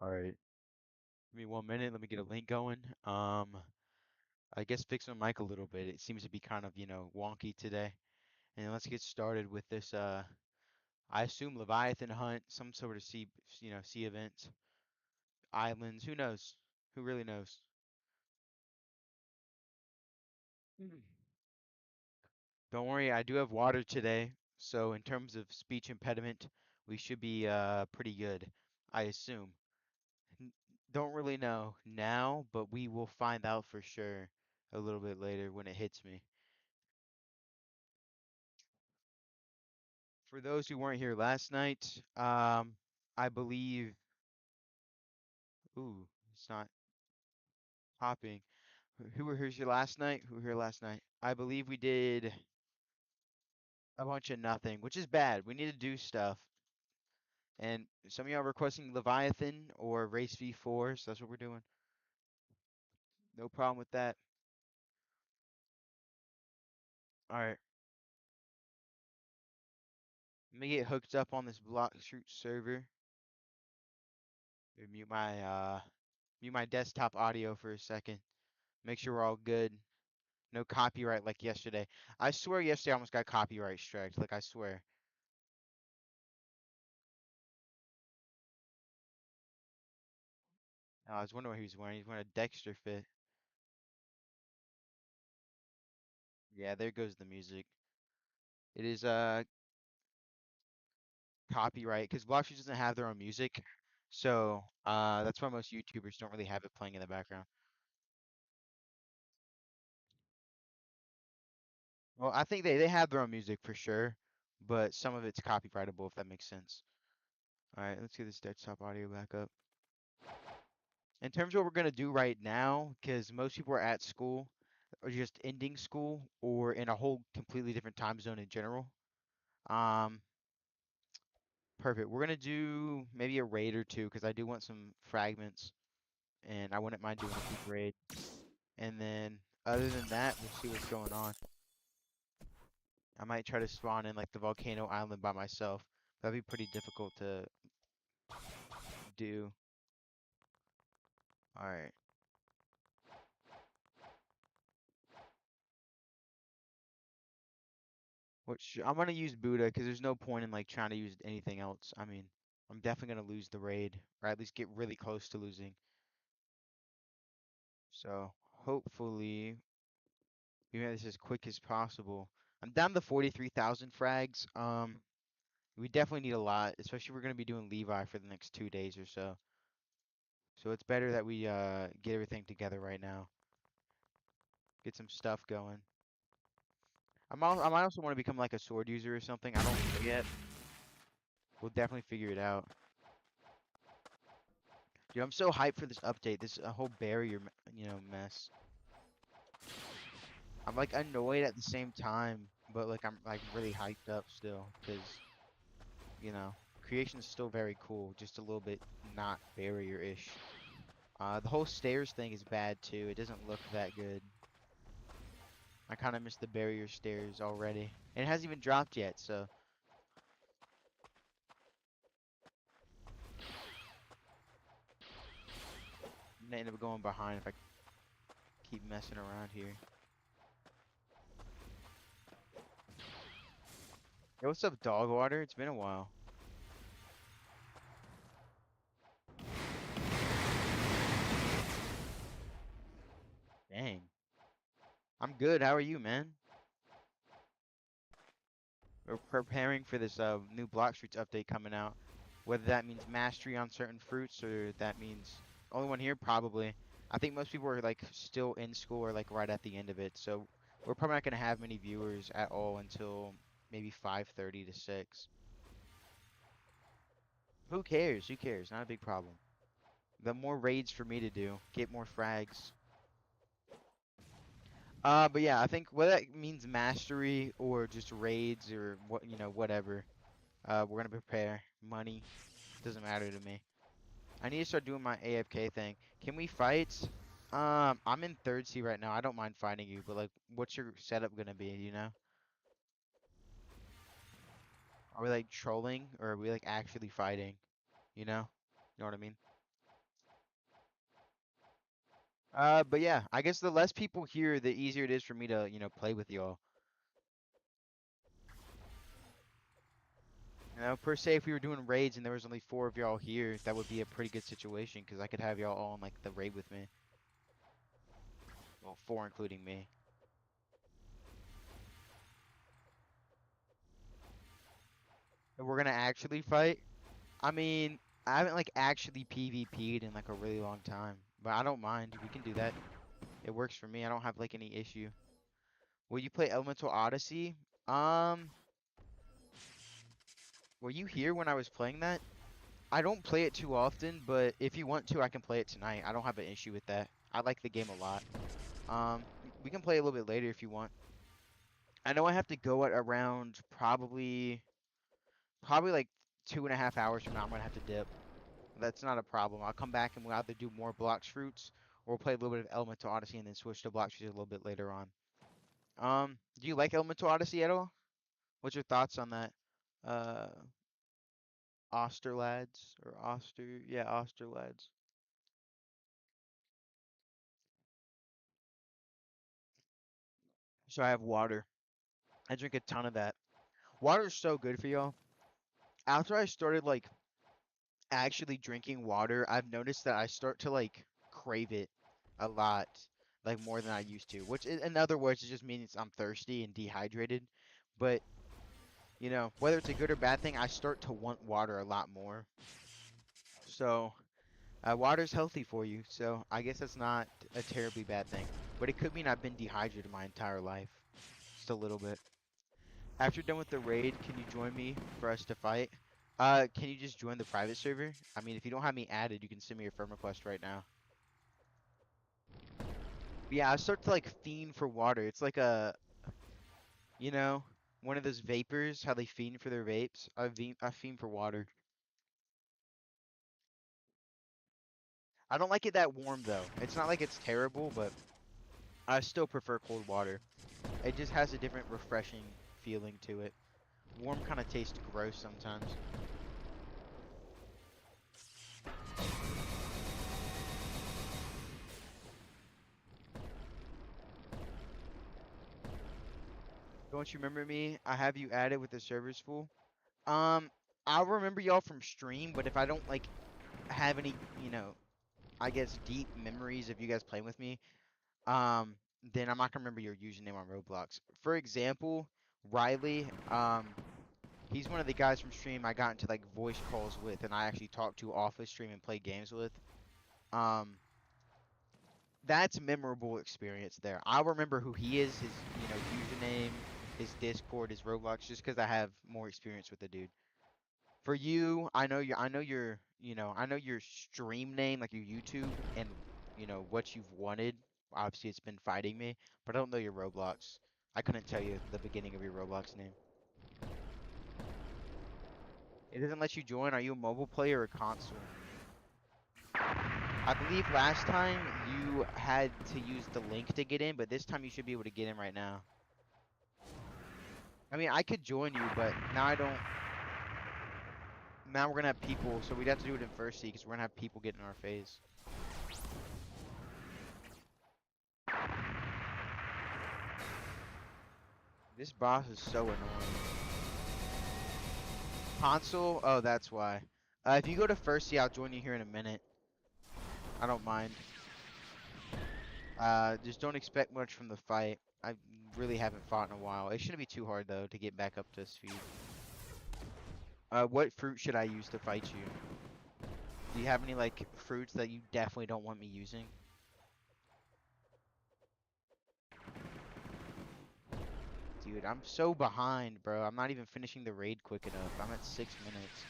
All right. Give me 1 minute. Let me get a link going. I guess fix my mic a little bit. It seems to be kind of, wonky today. And let's get started with this, I assume Leviathan hunt, some sort of sea event, islands. Who knows? Who really knows? Mhm. Don't worry, I do have water today. So in terms of speech impediment, we should be pretty good, I assume. N- Don't really know now, but we will find out for sure a little bit later when it hits me. For those who weren't here last night, I believe, ooh, it's not popping. Who were here last night? Who were here last night? I believe we did a bunch of nothing, which is bad. We need to do stuff. And some of y'all requesting Leviathan or Race V4, so that's what we're doing. No problem with that. All right, let me get hooked up on this Blox server. Mute my desktop audio for a second. Make sure we're all good. No copyright like yesterday. I swear yesterday I almost got copyright striked. Like I swear. I was wondering what he was wearing. He's wearing a Dexter fit. Yeah, there goes the music. It is copyright because Blockstreet doesn't have their own music. So that's why most YouTubers don't really have it playing in the background. Well, I think they have their own music for sure, but some of it's copyrightable if that makes sense. All right, let's get this desktop audio back up. In terms of what we're gonna do right now, because most people are at school or just ending school or in a whole completely different time zone in general. Um, Perfect. We're gonna do maybe a raid or two because I do want some fragments and I wouldn't mind doing a quick raid. And then other than that, we'll see what's going on. I might try to spawn in like the volcano island by myself. That'd be pretty difficult to do. All right. I'm gonna use Buddha because there's no point in like trying to use anything else. I mean, I'm definitely gonna lose the raid, or at least get really close to losing. So hopefully we make this as quick as possible. I'm down to 43,000 frags. We definitely need a lot, especially if we're gonna be doing Levi for the next 2 days or so. So it's better that we get everything together right now. Get some stuff going. I might also want to become like a sword user or something. I don't know yet. We'll definitely figure it out. Dude, I'm so hyped for this update. This whole barrier, mess. I'm like annoyed at the same time, but like I'm like really hyped up still because creation is still very cool, just a little bit not barrier-ish. The whole stairs thing is bad too. It doesn't look that good. I kind of miss the barrier stairs already, and it hasn't even dropped yet, so I'm gonna end up going behind if I keep messing around here. Hey, what's up, dog water? It's been a while. Dang. I'm good. How are you, man? We're preparing for this new Block Streets update coming out. Whether that means mastery on certain fruits or that means only one here, probably. I think most people are like still in school or like right at the end of it, so we're probably not gonna have many viewers at all until maybe 5:30 to 6. Who cares? Who cares? Not a big problem. The more raids for me to do, get more frags. But yeah, I think whether that means mastery or just raids or whatever. We're gonna prepare. Money doesn't matter to me. I need to start doing my AFK thing. Can we fight? I'm in third C right now. I don't mind fighting you, but like, what's your setup gonna be? Are we like trolling or are we like actually fighting? You know? You know what I mean? But yeah, I guess the less people here, the easier it is for me to, play with y'all. Per se, if we were doing raids and there was only 4 of y'all here, that would be a pretty good situation because I could have y'all all in like the raid with me. Well, 4 including me. And we're gonna actually fight. I mean, I haven't like actually PvP'd in like a really long time, but I don't mind. We can do that. It works for me. I don't have like any issue. Will you play Elemental Odyssey? Um, were you here when I was playing that? I don't play it too often, but if you want to, I can play it tonight. I don't have an issue with that. I like the game a lot. We can play a little bit later if you want. I know I have to go at around probably like 2.5 hours from now. I'm gonna have to dip. That's not a problem. I'll come back and we'll either do more Blox fruits or we'll play a little bit of Elemental Odyssey and then switch to Blox fruits a little bit later on. Do you like Elemental Odyssey at all? What's your thoughts on that? Uh, Osterlads or Oster? Yeah, Osterlads. So I have water. I drink a ton of that. Water is so good for y'all. After I started like actually drinking water, I've noticed that I start to like crave it a lot, like more than I used to. Which, in other words, it just means I'm thirsty and dehydrated. But whether it's a good or bad thing, I start to want water a lot more. So, water's healthy for you. So I guess that's not a terribly bad thing. But it could mean I've been dehydrated my entire life, just a little bit. After you're done with the raid, can you join me for us to fight? Can you just join the private server? I mean, if you don't have me added, you can send me a friend request right now. But yeah, I start to like fiend for water. It's like you know, one of those vapors, how they fiend for their vapes. I fiend for water. I don't like it that warm though. It's not like it's terrible, but I still prefer cold water. It just has a different refreshing feeling to it. Warm kind of tastes gross sometimes. Don't you remember me? I have you added with the servers full. Um, I'll remember y'all from stream, but if I don't like have any, I guess deep memories of you guys playing with me, um, then I'm not gonna remember your username on Roblox. For example, Riley, he's one of the guys from stream I got into like voice calls with, and I actually talked to off of stream and play games with. Um, that's a memorable experience there. I'll remember who he is, his, username, his Discord, his Roblox, just because I have more experience with the dude. For you, I know your stream name, like your YouTube, and what you've wanted. Obviously, it's been fighting me, but I don't know your Roblox. I couldn't tell you the beginning of your Roblox name. It doesn't let you join. Are you a mobile player or console? I believe last time you had to use the link to get in, but this time you should be able to get in right now. I mean, I could join you, but now I don't. Now we're gonna have people, so we'd have to do it in first seat because we're gonna have people get in our face. This boss is so annoying. Console? Oh, that's why. If you go to first seat, I'll join you here in a minute. I don't mind. Just don't expect much from the fight. I really haven't fought in a while. It shouldn't be too hard though to get back up to speed. What fruit should I use to fight you? Do you have any like fruits that you definitely don't want me using? Dude, I'm so behind, bro. I'm not even finishing the raid quick enough. I'm at 6 minutes.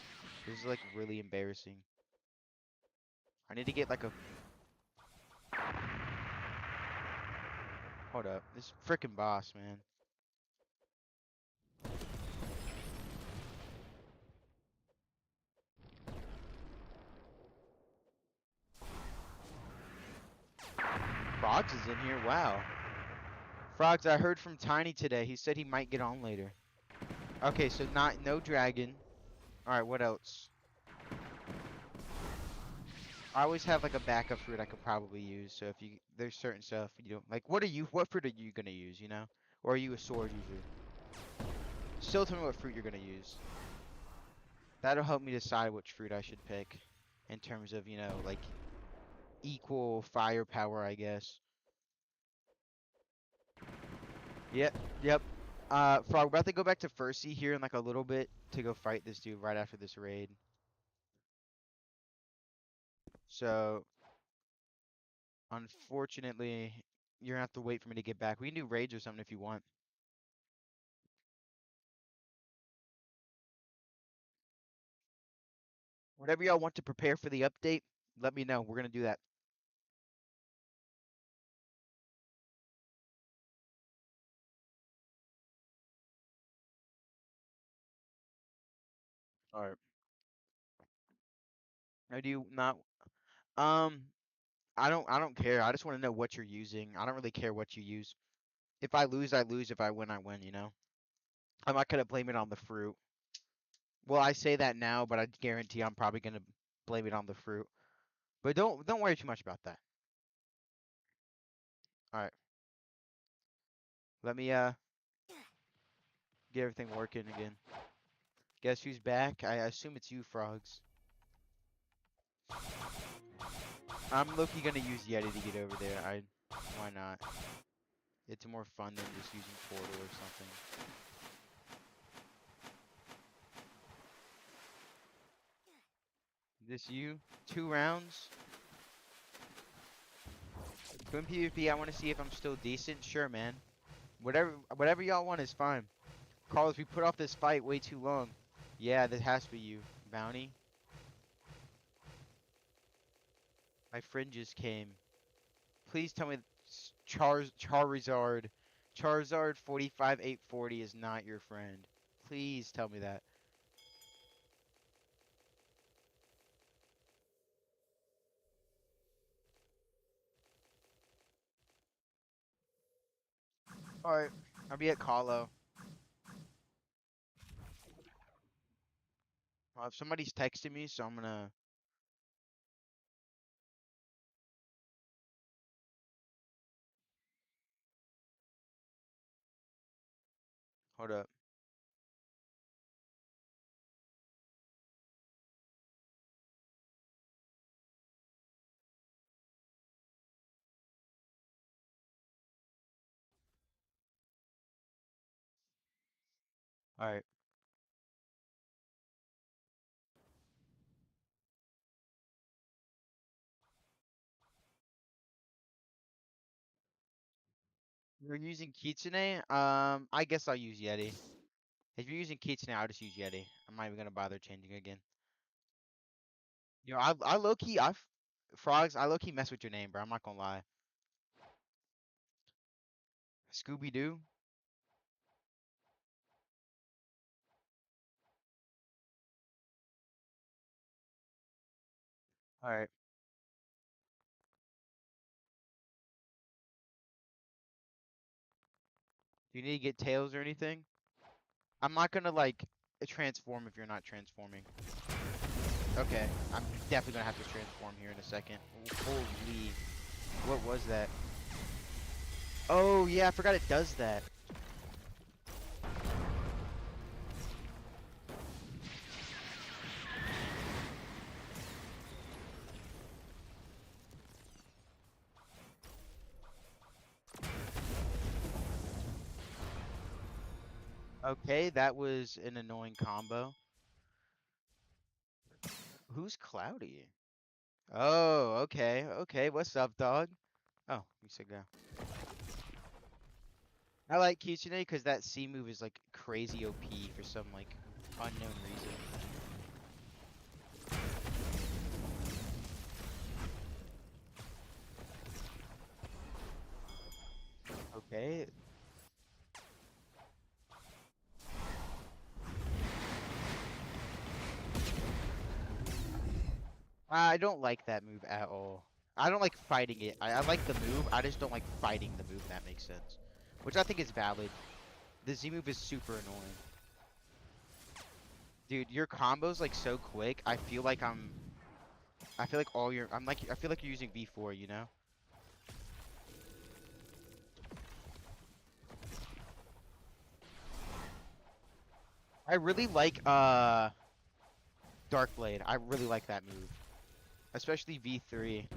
This is like really embarrassing. I need to get like a. Hold up. This freaking boss, man. Frogs is in here. Wow. Frogs, I heard from Tiny today. He said he might get on later. Okay, so no dragon. All right, what else? I always have like a backup fruit I could probably use. So if you there's certain stuff you don't like, what fruit are you gonna use? You know, or are you a sword user? Still tell me what fruit you're gonna use. That'll help me decide which fruit I should pick, in terms of like equal firepower, I guess. Yep, yep. Frog, we're about to go back to Fursey here in like a little bit to go fight this dude right after this raid. So, unfortunately, you're gonna have to wait for me to get back. We can do raids or something if you want. Whatever y'all want to prepare for the update, let me know. We're gonna do that. All right. I do not. Um, I don't care. I just want to know what you're using. I don't really care what you use. If I lose, I lose. If I win, I win. I'm not gonna blame it on the fruit. Well, I say that now, but I guarantee I'm probably gonna blame it on the fruit. But don't worry too much about that. All right. Let me get everything working again. Guess who's back? I assume it's you, Frogs. I'm low-key gonna use Yeti to get over there. Why not? It's more fun than just using Portal or something. This you? 2 rounds? Twin PvP, I want to see if I'm still decent. Sure, man. Whatever y'all want is fine. Carlos, we put off this fight way too long. Yeah, that has to be you. Bounty? My friend just came. Please tell me Charizard. Charizard 45840 is not your friend. Please tell me that. Alright, I'll be at Kahlo. If somebody's texting me, so I'm gonna... Hold up. Alright. You're using Kitsune? I guess I'll use Yeti. If you're using Kitsune, I'll just use Yeti. I'm not even gonna bother changing again. I low-key, Frogs, I low-key mess with your name, bro. I'm not gonna lie. Scooby-Doo? Alright. Do you need to get tails or anything? I'm not gonna, like, transform if you're not transforming. Okay, I'm definitely gonna have to transform here in a second. Holy, what was that? Oh, yeah, I forgot it does that. Okay, that was an annoying combo. Who's Cloudy? Oh, okay, okay. What's up, dog? Oh, you said go. I like Kitsune because that C move is like crazy OP for some like unknown reason. Okay. I don't like that move at all. I don't like fighting it. I like the move. I just don't like fighting the move, if that makes sense. Which I think is valid. The Z move is super annoying. Dude, your combo's like so quick. I feel like I'm I feel like I feel like you're using V4, you know? I really like Dark Blade. I really like that move, especially V3.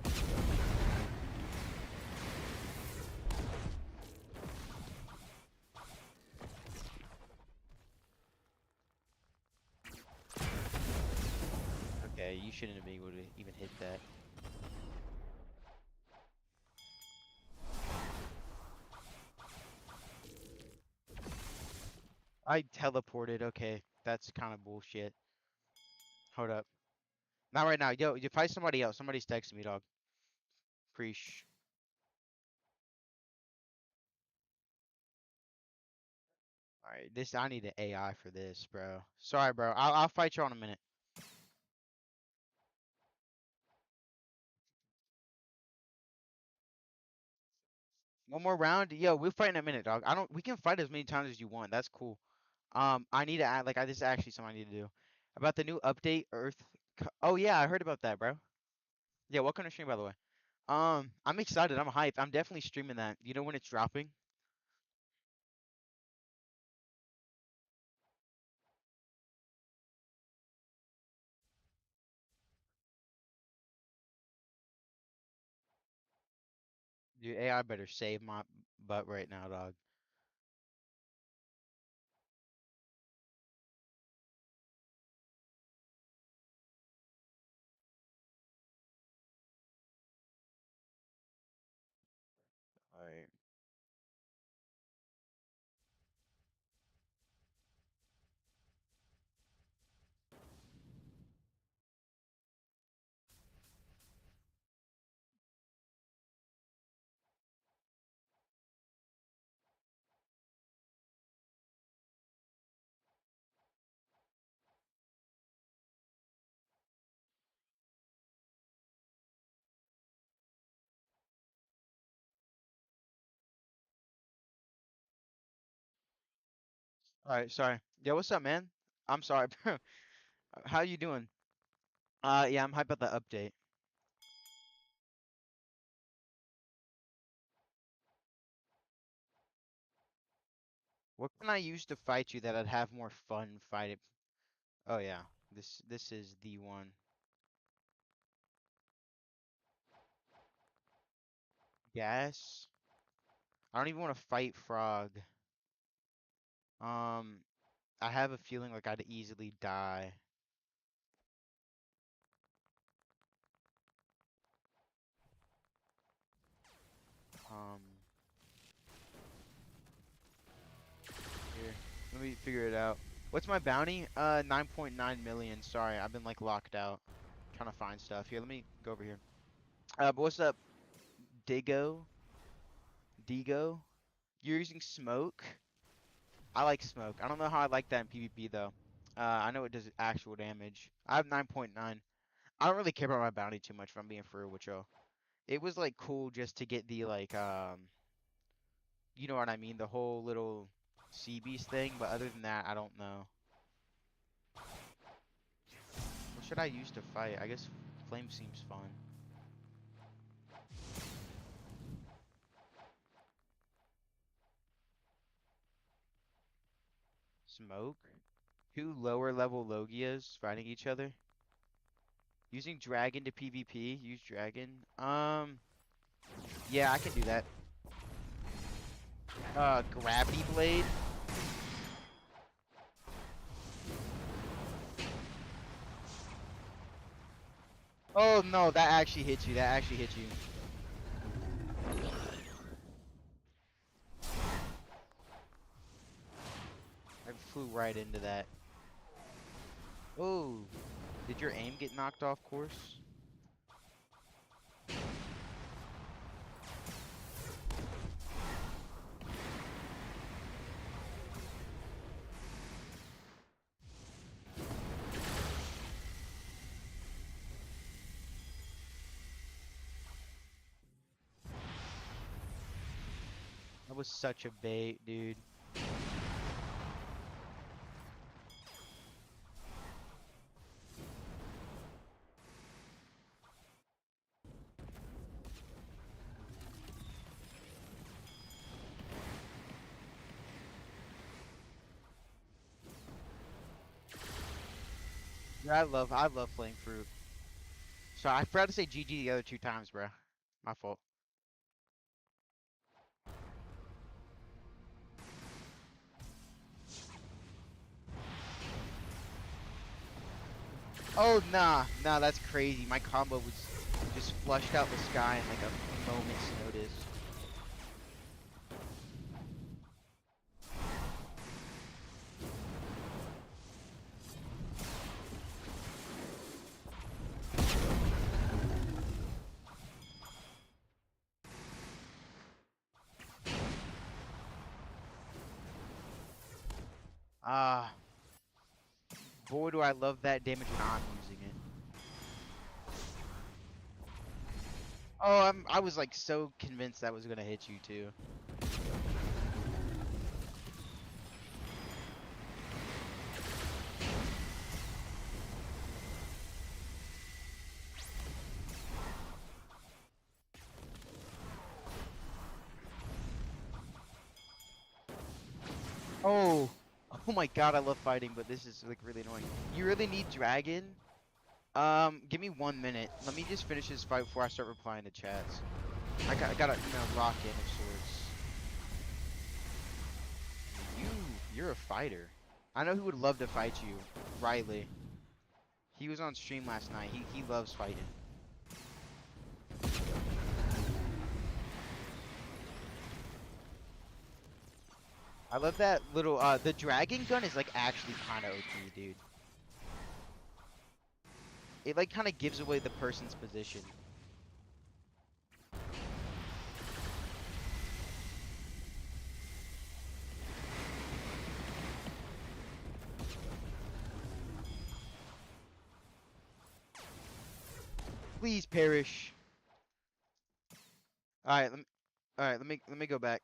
Okay, you shouldn't have been able to even hit that. I teleported. Okay, that's kind of bullshit. Hold up. Not right now. Yo, you fight somebody else. Somebody's texting me, dog. Preach. All right, this I need an AI for this, bro. Sorry, bro. I'll fight you on a minute. One more round. Yo, we'll fight in a minute, dog. I don't. We can fight as many times as you want. That's cool. I need to add like this is actually something I need to do about the new update. Oh yeah, I heard about that, bro. Yeah, what kind of stream, by the way? I'm excited. I'm hyped. I'm definitely streaming that. You know when it's dropping? Dude, AI better save my butt right now, dog. All right. All right. Sorry. Yeah, what's up, man? I'm sorry, bro. How you doing? Yeah, I'm hyped about the update. What can I use to fight you that I'd have more fun fighting? Oh yeah, this is the one. Gas. I don't even want to fight Frog. Um, I have a feeling like I'd easily die. Um, Here, let me figure it out. What's my bounty? 9.9 million. Sorry, I've been like locked out trying to find stuff. Here, let me go over here. But what's up, Digo? Digo? You're using smoke? I like smoke. I don't know how I like that in PvP though. I know it does actual damage. I have 9.9. I don't really care about my bounty too much if I'm being for real with y'all. It was like cool just to get the like you know what I mean, the whole little sea beast thing, but other than that, I don't know. What should I use to fight? I guess flame seems fun. Smoke? Two lower level Logias fighting each other. Using dragon to PvP. Use dragon. Yeah, I can do that. Gravity blade. Oh no, that actually hits you. That actually hits you. I flew right into that. Oh, did your aim get knocked off course? That was such a bait, dude. Yeah, I love flame fruit. So I forgot to say GG the other two times, bro. My fault. Oh nah, that's crazy. My combo was just flushed out the sky in like a moment's notice. Ah, boy, do I love that damage when I'm using it. Oh, I was like so convinced that was gonna hit you too. Oh, oh my God, I love fighting, but this is like really annoying. You really need dragon? Give me 1 minute. Let me just finish this fight before I start replying to chats. I gotta, rock in of sorts. You, you're a fighter. I know who would love to fight you. Riley. He was on stream last night. He loves fighting. I love that little the dragon gun is like actually kind of OP, dude. It like kind of gives away the person's position. Please perish. All right, let me go back.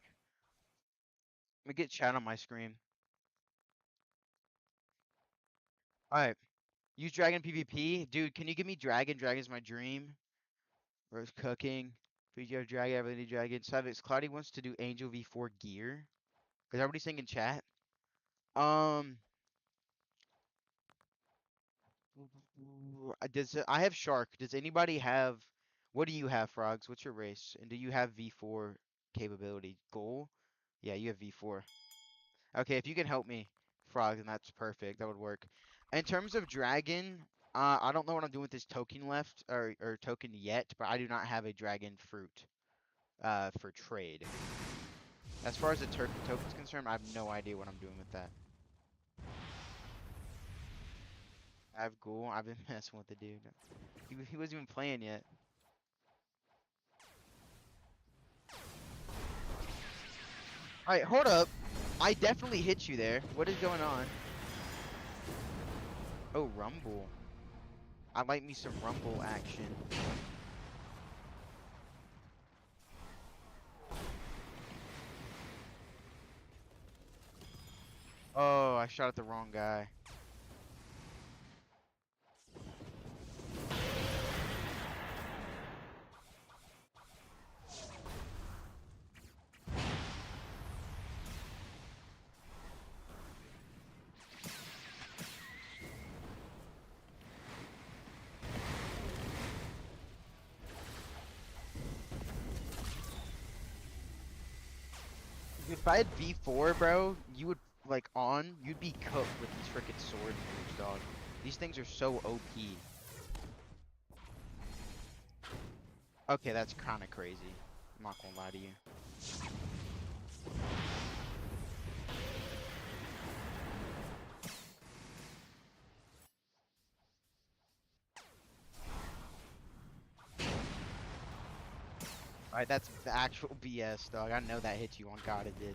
Let me get chat on my screen. All right. Use dragon PvP. Dude, can you give me dragon? Dragon's my dream. Rose cooking. Please have dragon. I really need dragon. Savage Cloudy wants to do Angel V4 gear. Is everybody saying in chat? Um, I have Shark. Does anybody have? What do you have, Frogs? What's your race? And do you have V4 capability? Goal? Yeah, you have V4. Okay, if you can help me, Frog, then that's perfect. That would work. In terms of Dragon, I don't know what I'm doing with this token left, or token yet, but I do not have a Dragon fruit, for trade. As far as the token's concerned, I have no idea what I'm doing with that. I have Ghoul. I've been messing with the dude. He wasn't even playing yet. All right, hold up. I definitely hit you there. What is going on? Oh, Rumble. I like me some Rumble action. Oh, I shot at the wrong guy. If I had V4, bro, you would, like, you'd be cooked with these frickin' sword moves, dog. These things are so OP. Okay, that's kinda crazy. I'm not gonna lie to you. Alright, that's the actual BS, dog. I know that hit you on God, it did.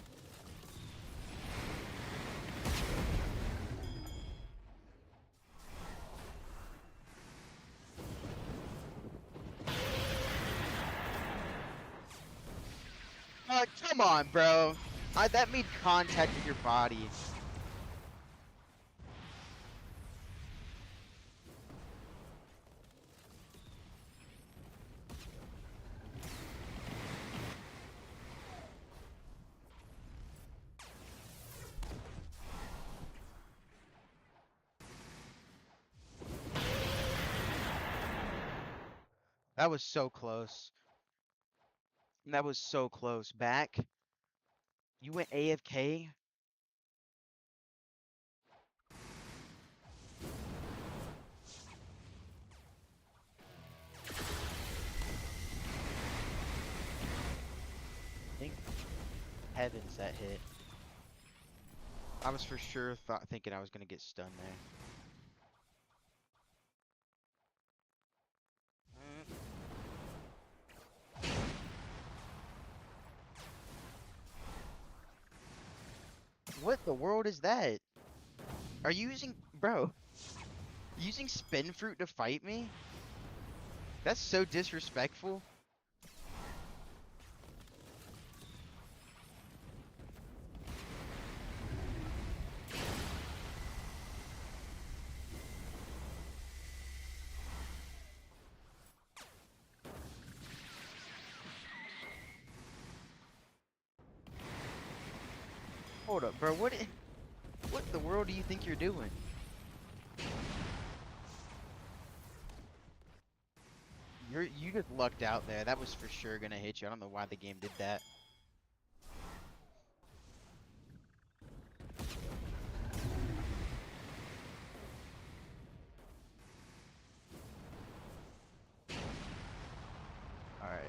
Come on, bro. That made contact with your body. That was so close. That was so close. Back. You went AFK. Thank heavens that hit. I was for sure thinking I was gonna get stunned there. What the world is that? Are you using, bro? Using spin fruit to fight me? That's so disrespectful. Hold up, bro. What in the world do you think you're doing? You just lucked out there. That was for sure gonna hit you. I don't know why the game did that. Alright.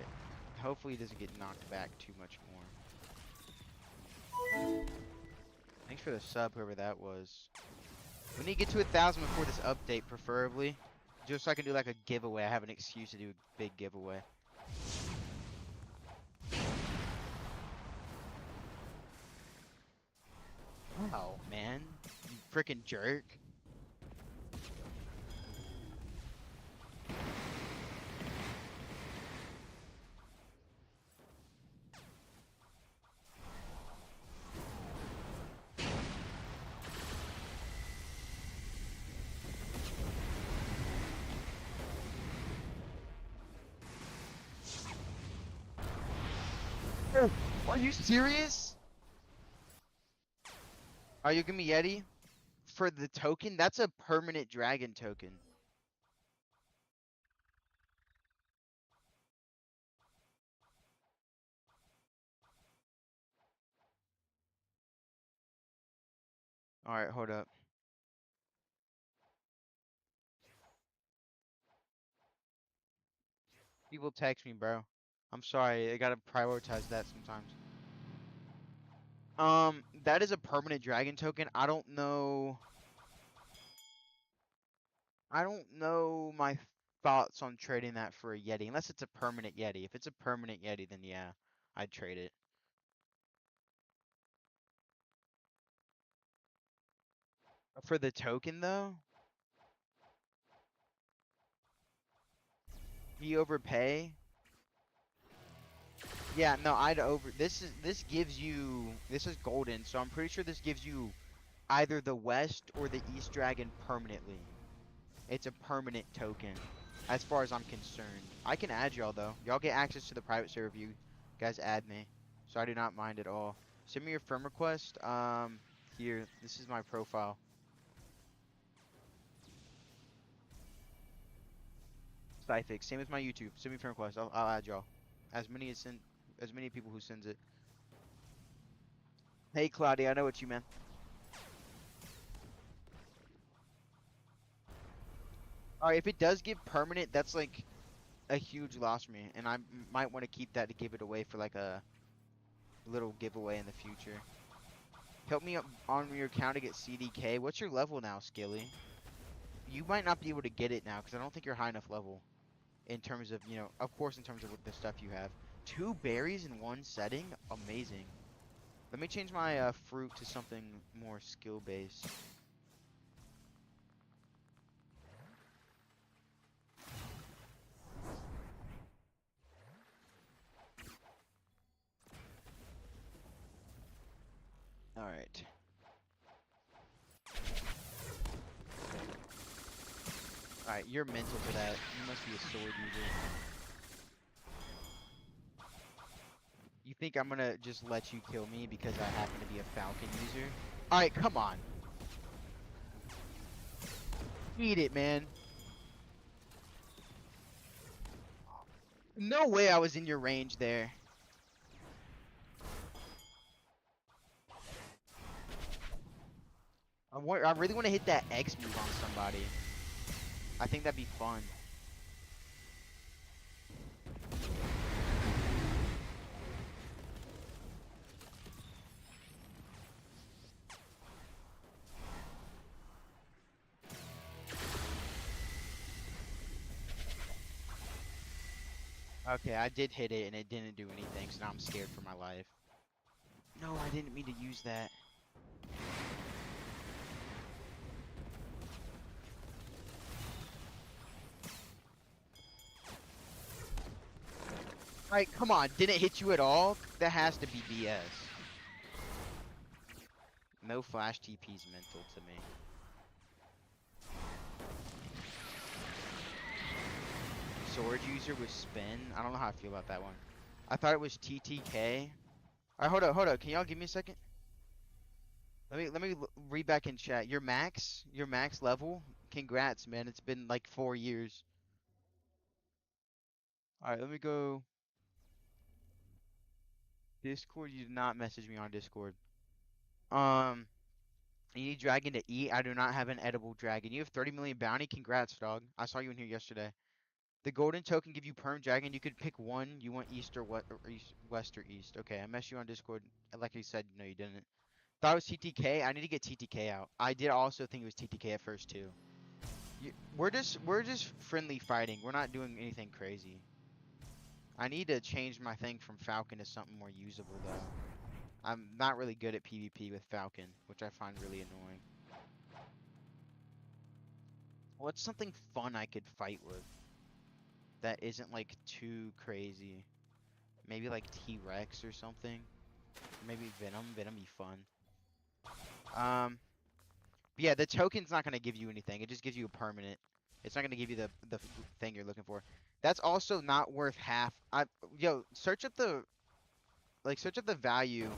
Hopefully he doesn't get knocked back too much more. Thanks for the sub, whoever that was. We need to get to 1,000 before this update, preferably. Just so I can do like a giveaway. I have an excuse to do a big giveaway. Oh, man. You freaking jerk. Are you serious? Are you giving me Yeti? For the token? That's a permanent dragon token. Alright, hold up. People text me, bro. I'm sorry, I gotta prioritize that sometimes. That is a permanent dragon token. I don't know. I don't know my thoughts on trading that for a Yeti, unless it's a permanent Yeti. If it's a permanent Yeti, then yeah, I'd trade it. For the token, though, you overpay. Yeah, no, I'd over. This gives you. This is golden, so I'm pretty sure this gives you either the West or the East Dragon permanently. It's a permanent token, as far as I'm concerned. I can add y'all though. Y'all get access to the private server if you guys add me, so I do not mind at all. Send me your friend request. Here, this is my profile. Stifix. Same as my YouTube. Send me friend request. I'll add y'all. As many people who sends it. Hey Claudia, I know what you meant. Alright, if it does give permanent, that's like a huge loss for me, and I might want to keep that to give it away for like a little giveaway in the future. Help me up on your account to get CDK. What's your level now, Skilly? You might not be able to get it now because I don't think you're high enough level in terms of, of course, in terms of what the stuff you have. 2 berries in one setting? Amazing. Let me change my fruit to something more skill-based. Alright. Alright, you're mental for that. You must be a sword user. You think I'm gonna just let you kill me because I happen to be a falcon user? Alright, come on. Eat it, man. No way I was in your range there. I really want to hit that X move on somebody. I think that'd be fun. Okay, I did hit it and it didn't do anything, so now I'm scared for my life. No, I didn't mean to use that. Alright, come on. Didn't hit you at all? That has to be BS. No flash TP's mental to me. Sword user with spin? I don't know how I feel about that one. I thought it was TTK. Alright, hold up. Can y'all give me a second? Let me read back in chat. Your max level. Congrats, man. It's been like 4 years. All right, let me go Discord. You did not message me on Discord. Um, you need dragon to eat. I do not have an edible dragon. You have 30 million bounty. Congrats, dog. I saw you in here yesterday. The golden token give you perm dragon. You could pick one. You want east or what? Or east, west or east. Okay, I messaged you on Discord. Like I said, no, you didn't. Thought it was TTK. I need to get TTK out. I did also think it was TTK at first too. We're just friendly fighting. We're not doing anything crazy. I need to change my thing from Falcon to something more usable though. I'm not really good at PvP with Falcon, which I find really annoying. What's something fun I could fight with that isn't like too crazy? Maybe like T-Rex or something. Or maybe Venom. Venom be fun. But yeah, the token's not gonna give you anything. It just gives you a permanent. It's not gonna give you the thing you're looking for. That's also not worth half. Yo, search up the value.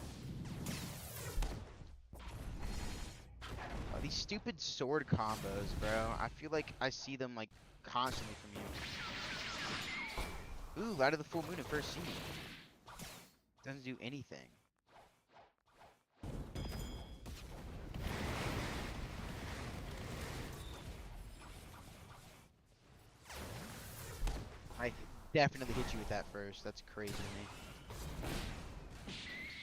Oh, these stupid sword combos, bro. I feel like I see them like constantly from you. Ooh, Light of the Full Moon in first seed. Doesn't do anything. I definitely hit you with that first. That's crazy to me.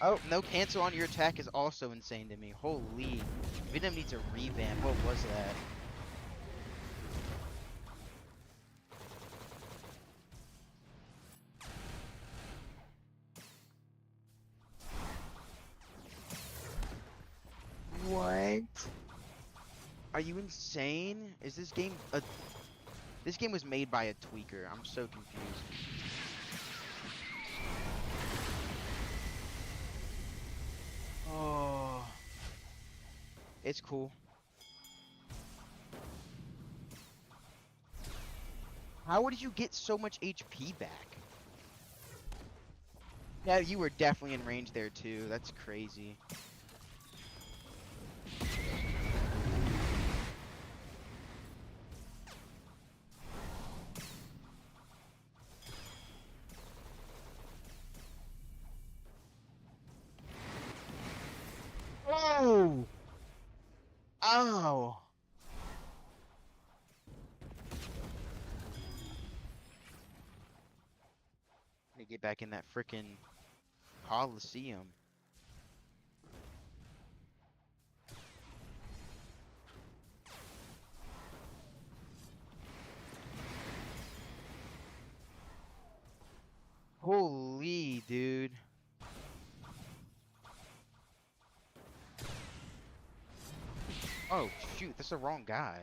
Oh, no cancel on your attack is also insane to me. Holy. Venom needs a revamp. What was that? What? Are you insane? Is this game a... This game was made by a tweaker. I'm so confused. Oh. It's cool. How did you get so much HP back? Yeah, you were definitely in range there too. That's crazy. Oh! Oh! Let me get back in that frickin' Coliseum. Holy, dude. Oh, shoot, that's the wrong guy.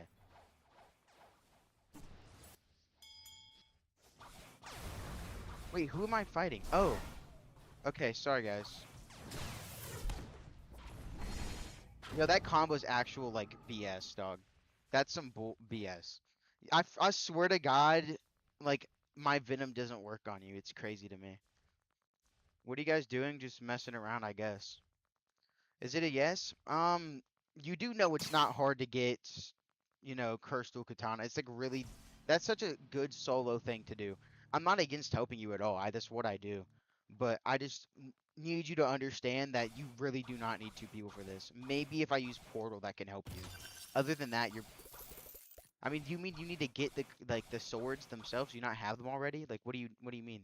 Wait, who am I fighting? Oh, okay, sorry, guys. Yo, that combo's actual, like, BS, dog. That's some BS. I swear to God, like, my Venom doesn't work on you. It's crazy to me. What are you guys doing? Just messing around, I guess. Is it a yes? You do know it's not hard to get, Crystal Katana. It's like really, that's such a good solo thing to do. I'm not against helping you at all. That's what I do. But I just need you to understand that you really do not need two people for this. Maybe if I use portal, that can help you. Other than that, you're. I mean, do you mean you need to get the swords themselves? Do you not have them already? Like, what do you mean?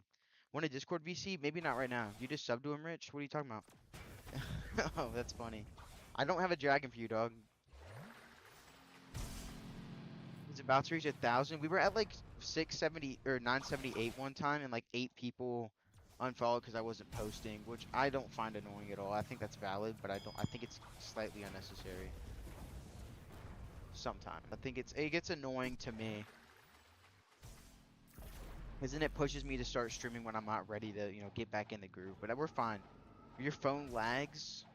Want a Discord VC? Maybe not right now. You just sub to him, Rich? What are you talking about? Oh, that's funny. I don't have a dragon for you, dog. It's about to reach 1,000. We were at like 670 or 978 one time, and like 8 people unfollowed because I wasn't posting, which I don't find annoying at all. I think that's valid, but I don't. I think it's slightly unnecessary. Sometimes I think it gets annoying to me, because then it pushes me to start streaming when I'm not ready to get back in the groove. But we're fine. Your phone lags.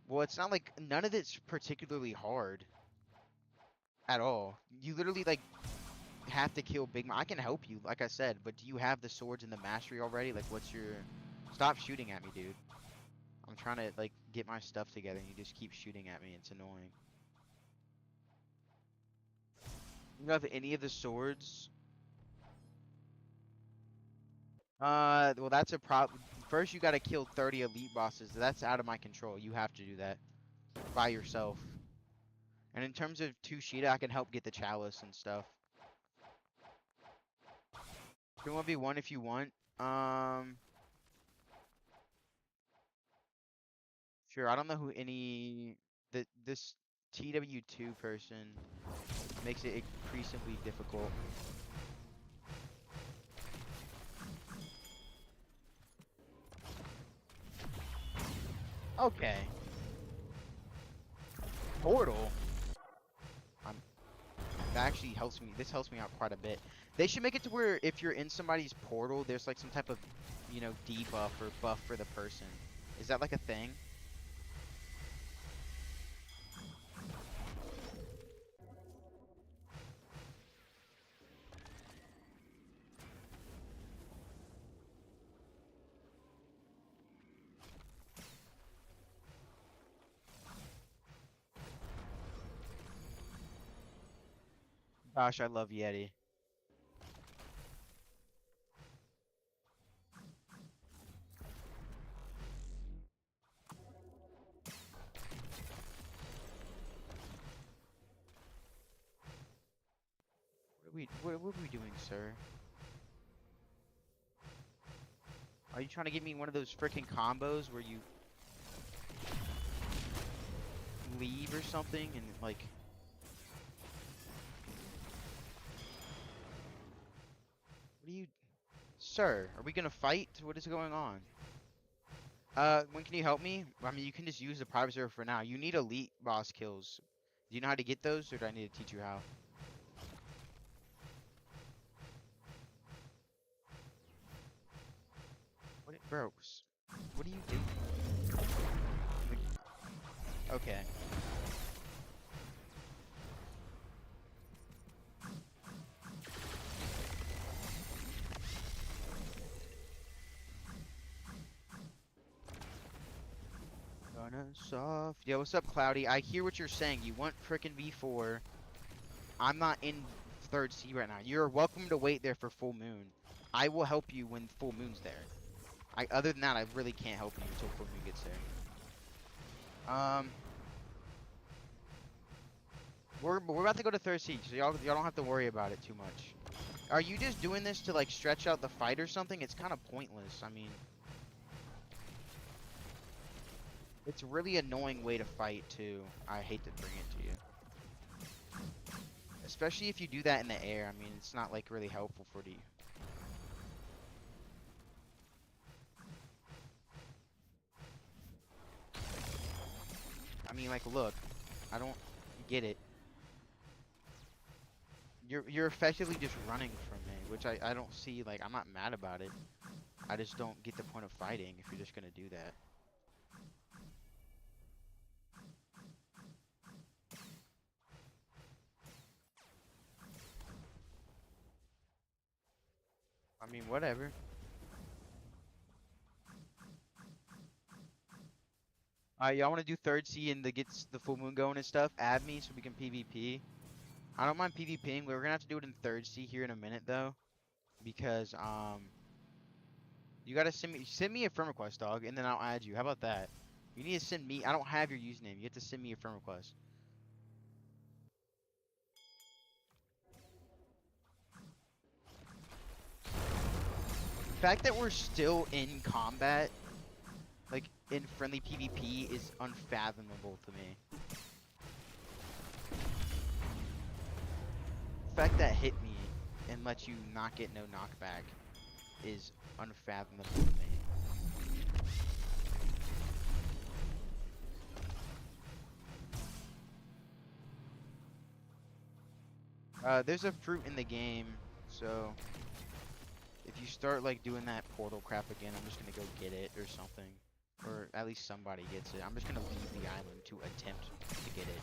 Well, it's not like none of it's particularly hard at all. You literally like have to kill Big Mom. I can help you, like I said, but do you have the swords and the mastery already? Like, what's your... Stop shooting at me, dude. I'm trying to, like, get my stuff together, and you just keep shooting at me. It's annoying. You don't have any of the swords? Well, that's a problem. First, you gotta kill 30 elite bosses. That's out of my control. You have to do that by yourself. And in terms of Tushita, I can help get the chalice and stuff. You 1v1 if you want. Sure. I don't know who any this TW2 person makes it increasingly difficult. Okay. Portal. I'm that actually helps me. This helps me out quite a bit. They should make it to where if you're in somebody's portal, there's like some type of, debuff or buff for the person. Is that like a thing? Gosh, I love Yeti. What are we doing, sir? Are you trying to get me one of those freaking combos where you leave or something and like... What are you... Sir, are we gonna fight? What is going on? When can you help me? I mean, you can just use the private server for now. You need elite boss kills. Do you know how to get those, or do I need to teach you how? Bro, what are you doing? Okay. Gonna soft. Yo, what's up, Cloudy? I hear what you're saying. You want frickin' V4. I'm not in third C right now. You're welcome to wait there for full moon. I will help you when full moon's there. Other than that, I really can't help you until full moon gets there. We're about to go to third C, so y'all don't have to worry about it too much. Are you just doing this to like stretch out the fight or something? It's kind of pointless. I mean, it's a really annoying way to fight too. I hate to bring it to you. Especially if you do that in the air. I mean, it's not like really helpful for you. I mean, like, look, I don't get it. You're effectively just running from me, which I don't see. Like, I'm not mad about it. I just don't get the point of fighting if you're just gonna do that. I mean, whatever. Alright, y'all want to do third C and get the full moon going and stuff? Add me so we can PvP. I don't mind PvPing, but we're gonna have to do it in third C here in a minute, though. because you gotta send me a friend request, dog, and then I'll add you. How about that? You need to send me. I don't have your username. You have to send me a friend request. The fact that we're still in combat, like in friendly PvP, is unfathomable to me. The fact that hit me and let you not get no knockback is unfathomable to me. There's a fruit in the game, so if you start like doing that portal crap again, I'm just gonna go get it or something. Or at least somebody gets it. I'm just gonna leave the island to attempt to get it.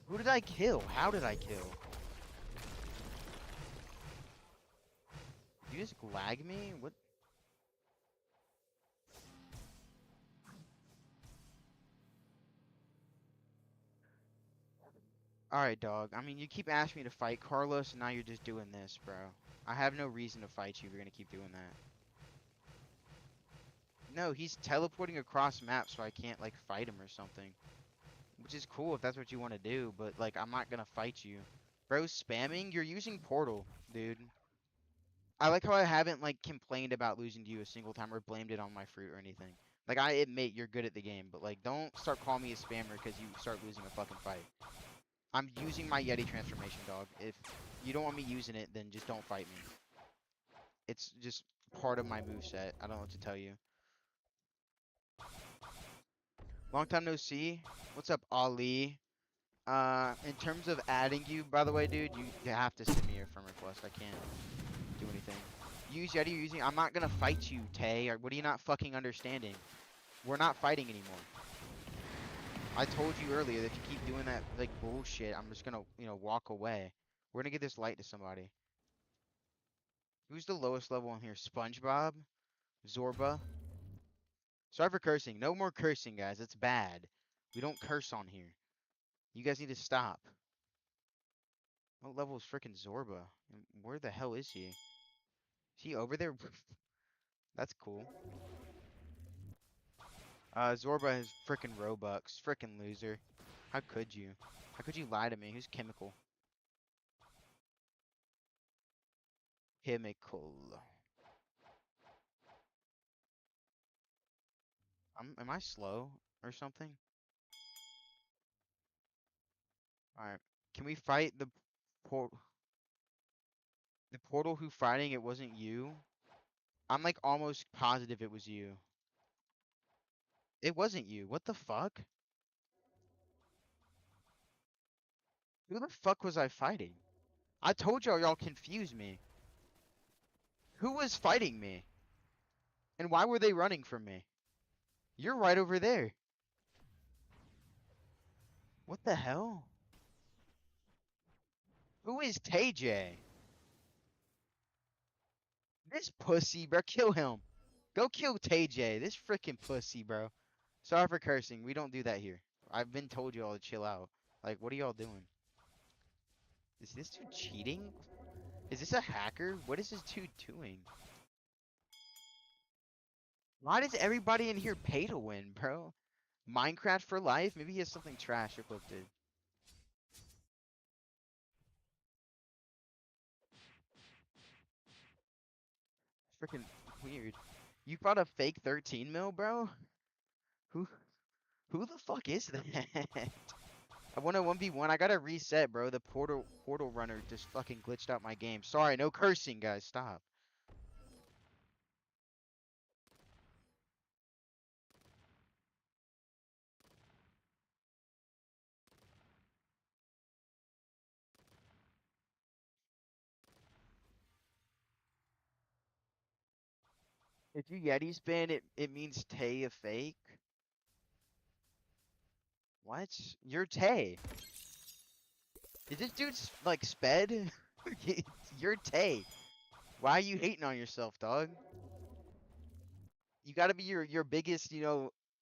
Who did I kill? How did I kill? Did you just lag me? What? Alright, dog. I mean, you keep asking me to fight Carlos, and now you're just doing this, bro. I have no reason to fight you if you're gonna keep doing that. No, he's teleporting across maps, so I can't, like, fight him or something. Which is cool if that's what you want to do, but, like, I'm not gonna fight you. Bro, spamming? You're using Portal, dude. I like how I haven't, like, complained about losing to you a single time or blamed it on my fruit or anything. Like, I admit you're good at the game, but, like, don't start calling me a spammer because you start losing a fucking fight. I'm using my Yeti transformation, dog. If you don't want me using it, then just don't fight me. It's just part of my moveset. I don't know what to tell you. Long time no see. What's up, Ali? In terms of adding you, by the way, dude, you have to send me your friend request. I can't do anything. Use Yeti, you're using. I'm not gonna fight you, Tay. Or what are you not fucking understanding? We're not fighting anymore. I told you earlier that if you keep doing that like bullshit, I'm just gonna, walk away. We're gonna get this light to somebody. Who's the lowest level in here? SpongeBob? Zorba? Sorry for cursing. No more cursing, guys. It's bad. We don't curse on here. You guys need to stop. What level is frickin' Zorba? And where the hell is he? Is he over there? That's cool. Zorba has frickin' Robux. Frickin' loser. How could you? How could you lie to me? Who's Chemical? Chemical. Am I slow or something? Alright. Can we fight por the portal who fighting it wasn't you? I'm like almost positive it was you. It wasn't you. What the fuck? Who the fuck was I fighting? I told y'all confused me. Who was fighting me? And why were they running from me? You're right over there. What the hell? Who is TJ? This pussy, bro. Kill him. Go kill TJ. This freaking pussy, bro. Sorry for cursing. We don't do that here. I've been told you all to chill out. Like, what are y'all doing? Is this dude cheating? Is this a hacker? What is this dude doing? Why does everybody in here pay to win, bro? Minecraft for life? Maybe he has something trash equipped. Freaking weird. You bought a fake 13 mil, bro? Who who the fuck is that? I won a 1v1. I gotta reset, bro. The portal runner just fucking glitched out my game. Sorry, no cursing, guys. Stop. If you Yeti spin, it means Tay a fake. What? You're Tay. Is this dude's like sped? You're Tay. Why are you hating on yourself, dog? You gotta be your biggest,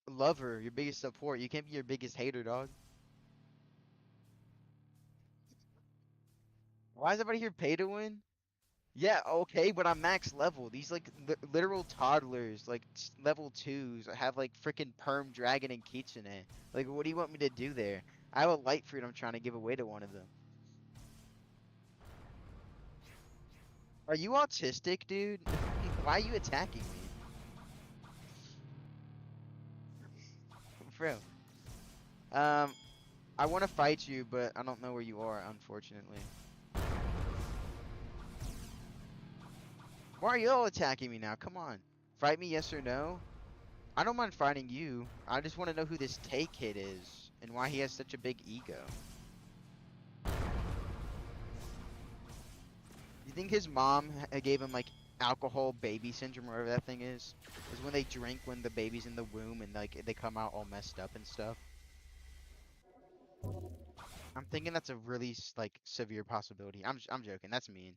lover, your biggest support. You can't be your biggest hater, dog. Why is everybody here pay to win? Yeah, okay, but I'm max level. These like literal toddlers, like level twos, have like freaking perm dragon and kitsune. Like, what do you want me to do there? I have a light fruit I'm trying to give away to one of them. Are you autistic, dude? Why are you attacking me? Bro. Um, I want to fight you, but I don't know where you are, unfortunately. Why are you all attacking me now? Come on. Fight me, yes or no? I don't mind fighting you. I just want to know who this Take Kid is and why he has such a big ego. You think his mom gave him like alcohol baby syndrome or whatever that thing is? Is when they drink when the baby's in the womb and like they come out all messed up and stuff. I'm thinking that's a really like severe possibility. I'm joking. That's mean.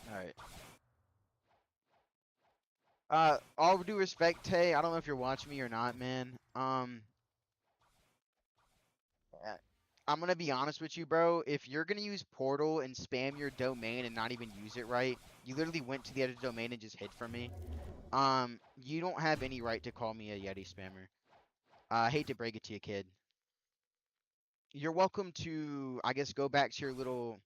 All right. All due respect, Tay. I don't know if you're watching me or not, man. Uh, I'm gonna be honest with you, bro. If you're gonna use Portal and spam your domain and not even use it right, you literally went to the other domain and just hid from me. You don't have any right to call me a Yeti spammer. I hate to break it to you, kid. You're welcome to, I guess, go back to your little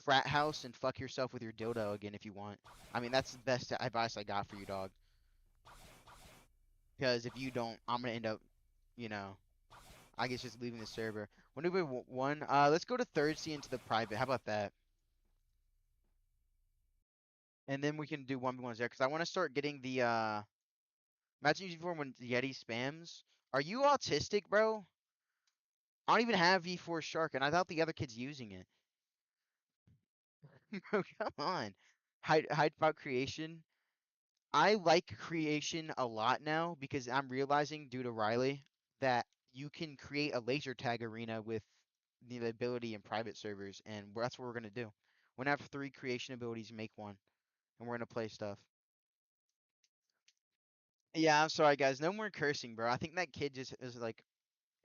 frat house and fuck yourself with your dildo again if you want. I mean, that's the best advice I got for you, dog. Because if you don't, I'm gonna end up, you know, I guess just leaving the server. When do we one? Let's go to third C into the private. How about that? And then we can do 1v1s there. Because I want to start getting the, imagine using for when Yeti spams. Are you autistic, bro? I don't even have V4 Shark, and I thought the other kid's using it. Bro, come on. Hype about creation. I like creation a lot now because I'm realizing due to Riley that you can create a laser tag arena with the ability in private servers, and that's what we're gonna do. We're gonna have 3 creation abilities, make one, and we're gonna play stuff. Yeah, I'm sorry guys, no more cursing, bro. I think that kid just is like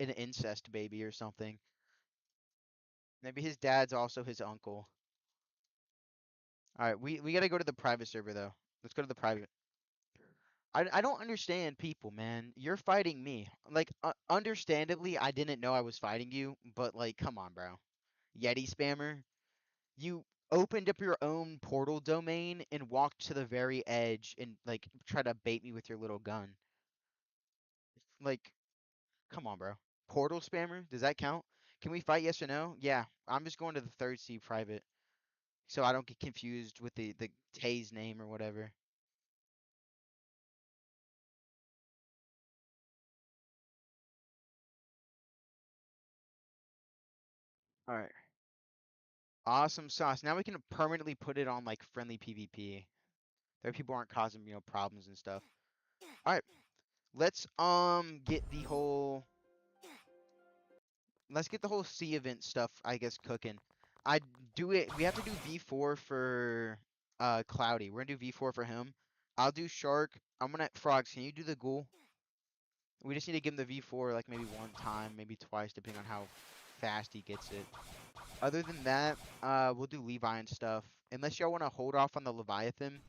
an incest baby or something. Maybe his dad's also his uncle. All right, we gotta go to the private server though. Let's go to the private. I don't understand people, man. You're fighting me. Like, understandably, I didn't know I was fighting you, but like, come on, bro. Yeti spammer. You opened up your own portal domain and walked to the very edge and like try to bait me with your little gun. Like, come on, bro. Portal spammer? Does that count? Can we fight yes or no? Yeah, I'm just going to the third C private so I don't get confused with the Tay's name or whatever. All right. Awesome sauce. Now we can permanently put it on like friendly PvP. That people aren't causing, problems and stuff. All right. Let's get the whole let's get the whole sea event stuff, I guess, cooking. I do it. We have to do V4 for Cloudy. We're gonna do V4 for him. I'll do Shark. I'm gonna Frogs. Can you do the Ghoul? We just need to give him the V4 like maybe one time, maybe twice, depending on how fast he gets it. Other than that, we'll do Levi and stuff. Unless y'all want to hold off on the Leviathan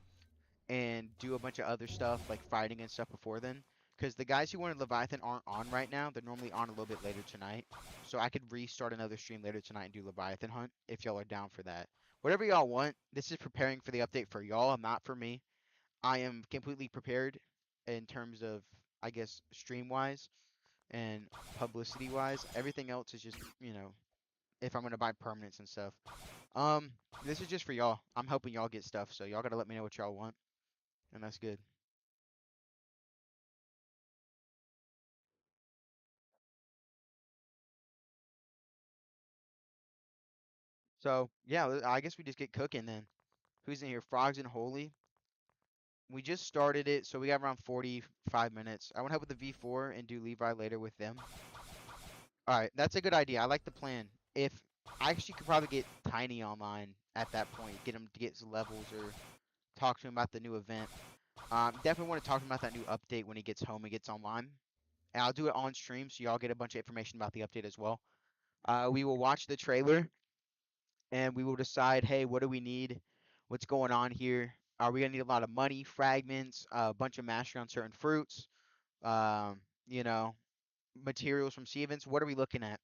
and do a bunch of other stuff like fighting and stuff before then. Because the guys who wanted Leviathan aren't on right now. They're normally on a little bit later tonight. So I could restart another stream later tonight and do Leviathan Hunt if y'all are down for that. Whatever y'all want. This is preparing for the update for y'all, not for me. I am completely prepared in terms of, I guess, stream wise and publicity wise. Everything else is just, if I'm gonna buy permanents and stuff. Um, this is just for y'all. I'm helping y'all get stuff, so y'all gotta let me know what y'all want, and that's good. So yeah, I guess we just get cooking then. Who's in here? Frogs and Holy. We just started it, so we got around 45 minutes. I want to help with the V4 and do Levi later with them. All right, that's a good idea. I like the plan. If I actually could probably get Tiny online at that point, get him to get some levels or talk to him about the new event. Definitely want to talk to him about that new update when he gets home and gets online. And I'll do it on stream so y'all get a bunch of information about the update as well. We will watch the trailer and we will decide, hey, what do we need? What's going on here? Are we gonna need a lot of money, fragments, a bunch of mastery on certain fruits, you know, materials from sea events? What are we looking at?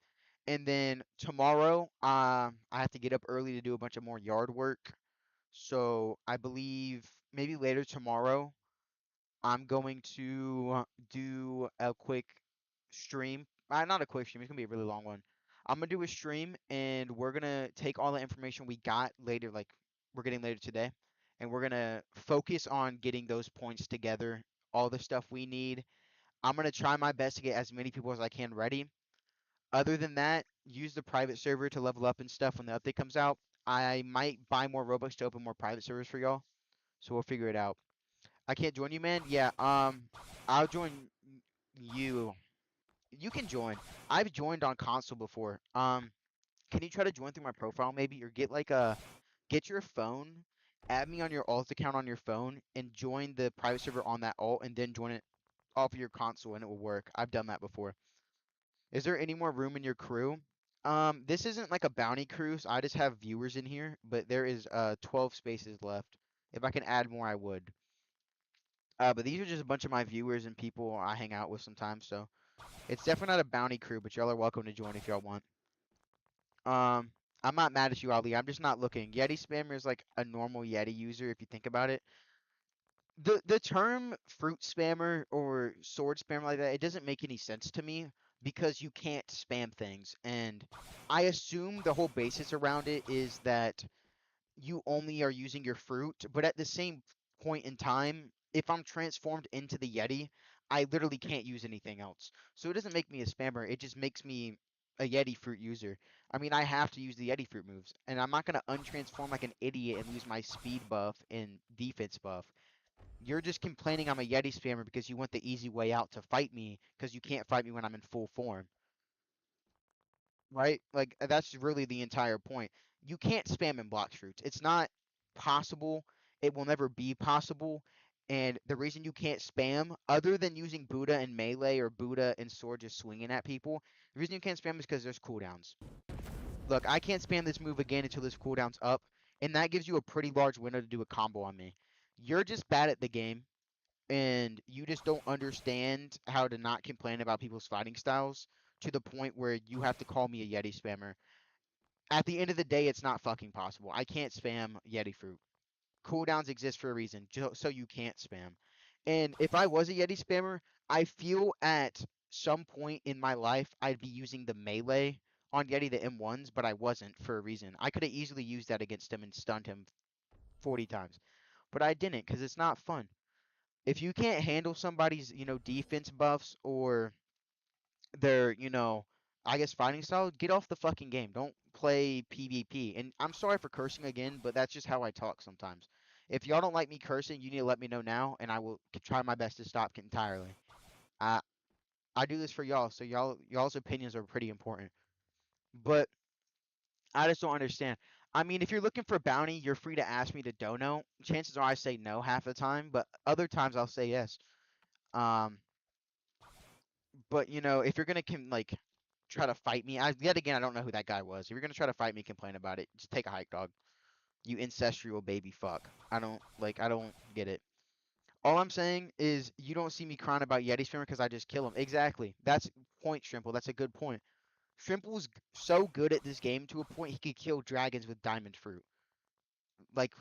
And then tomorrow, I have to get up early to do a bunch of more yard work. So I believe maybe later tomorrow, I'm going to do a quick stream. Not a quick stream. It's gonna be a really long one. I'm gonna do a stream, and we're gonna take all the information we got later, like we're getting later today, and we're gonna focus on getting those points together, all the stuff we need. I'm gonna try my best to get as many people as I can ready. Other than that, use the private server to level up and stuff when the update comes out. I might buy more Robux to open more private servers for y'all, so we'll figure it out. I can't join you, man. Yeah, I'll join you. You can join. I've joined on console before. Can you try to join through my profile maybe, or get your phone, add me on your alt account on your phone, and join the private server on that alt, and then join it off of your console, and it will work. I've done that before. Is there any more room in your crew? This isn't like a bounty crew, so I just have viewers in here, but there is 12 spaces left. If I can add more, I would. But these are just a bunch of my viewers and people I hang out with sometimes, so it's definitely not a bounty crew, but y'all are welcome to join if y'all want. Um, I'm not mad at you, Ali. I'm just not looking. Yeti spammer is like a normal Yeti user if you think about it. The term fruit spammer or sword spammer like that, it doesn't make any sense to me because you can't spam things. And I assume the whole basis around it is that you only are using your fruit, but at the same point in time, if I'm transformed into the Yeti, I literally can't use anything else. So it doesn't make me a spammer, it just makes me a Yeti fruit user. I mean, I have to use the Yeti fruit moves, and I'm not going to untransform like an idiot and lose my speed buff and defense buff. You're just complaining I'm a Yeti spammer because you want the easy way out to fight me because you can't fight me when I'm in full form, right? Like that's really the entire point. You can't spam in Blox fruits. It's not possible. It will never be possible. And the reason you can't spam, other than using Buddha and melee or Buddha and sword just swinging at people, the reason you can't spam is because there's cooldowns. Look, I can't spam this move again until this cooldown's up, and that gives you a pretty large window to do a combo on me. You're just bad at the game, and you just don't understand how to not complain about people's fighting styles to the point where you have to call me a Yeti spammer. At the end of the day, it's not fucking possible. I can't spam Yeti fruit. Cooldowns exist for a reason, so you can't spam. And if I was a Yeti spammer, I feel at some point in my life I'd be using the melee on Yeti, the M1s, but I wasn't for a reason. I could have easily used that against him and stunned him 40 times, but I didn't because it's not fun. If you can't handle somebody's, defense buffs or their, I guess fighting style, get off the fucking game. Don't play PvP. And I'm sorry for cursing again, but that's just how I talk sometimes. If y'all don't like me cursing, you need to let me know now, and I will try my best to stop entirely. I I do this for y'all, so y'all's opinions are pretty important. But I just don't understand. I mean, if you're looking for bounty, you're free to ask me to dono. Chances are I say no half the time, but other times I'll say yes. Um, but if you're gonna try to fight me, yet again I don't know who that guy was. If you're gonna try to fight me, complain about it, just take a hike, dog. You ancestral baby fuck. I don't get it. All I'm saying is you don't see me crying about Yeti Shrimmer because I just kill him. Exactly. That's point, Shrimple. That's a good point. Shrimple's so good at this game to a point he could kill dragons with diamond fruit. Like,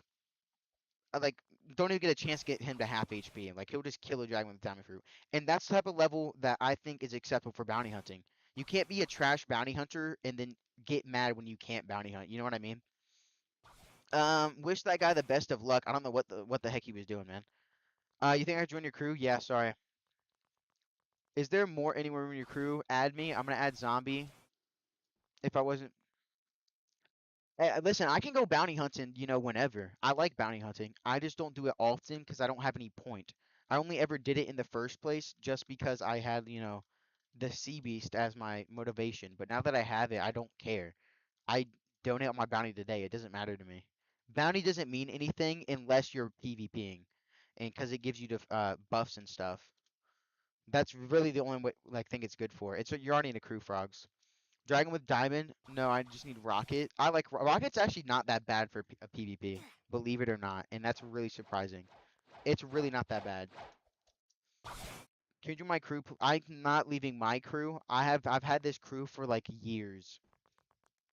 like don't even get a chance to get him to half HP. Like he'll just kill a dragon with diamond fruit. And that's the type of level that I think is acceptable for bounty hunting. You can't be a trash bounty hunter and then get mad when you can't bounty hunt. You know what I mean? Wish that guy the best of luck. I don't know what the heck he was doing, man. You think I join your crew? Yeah, sorry. Is there more anywhere in your crew? Add me. I'm gonna add zombie. If I wasn't, listen, I can go bounty hunting, whenever. I like bounty hunting. I just don't do it often because I don't have any point. I only ever did it in the first place just because I had, the sea beast as my motivation. But now that I have it, I don't care. I donate on my bounty today. It doesn't matter to me. Bounty doesn't mean anything unless you're PvPing, and because it gives you buffs and stuff. That's really the only way, like, thing it's good for. You're already in a crew frogs. Dragon with diamond? No, I just need rocket. I like rocket's actually not that bad for a PvP, believe it or not, and that's really surprising. It's really not that bad. Can you do my crew? I'm not leaving my crew. I've had this crew for like years.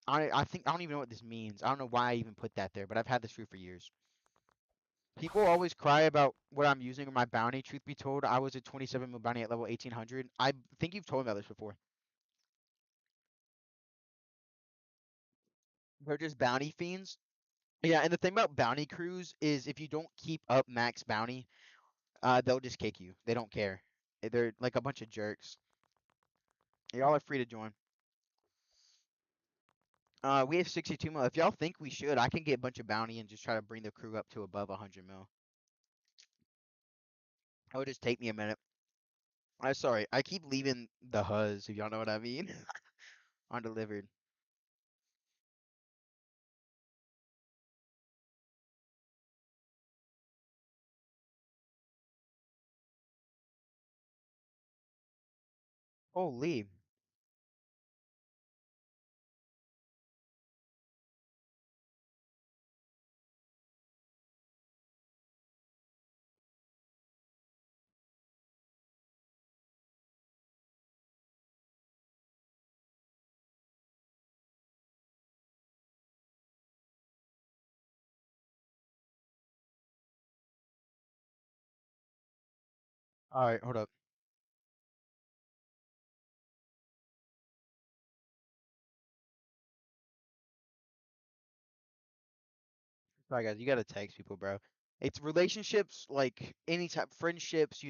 I think I don't even know what this means. I don't know why I even put that there, but I've had this crew for years. People always cry about what I'm using in my bounty. Truth be told, I was a 27 mil bounty at level 1800. I think you've told me about this before. They're just bounty fiends. Yeah, and the thing about bounty crews is if you don't keep up max bounty, they'll just kick you. They don't care. They're like a bunch of jerks. Y'all are free to join. We have 62 mil. If y'all think we should, I can get a bunch of bounty and just try to bring the crew up to above 100 mil. It would just take me a minute. I'm sorry. I keep leaving the huzz, if y'all know what I mean, undelivered. Holy. All right, hold up. Sorry, guys. You gotta text people, bro. It's relationships, like any type, friendships,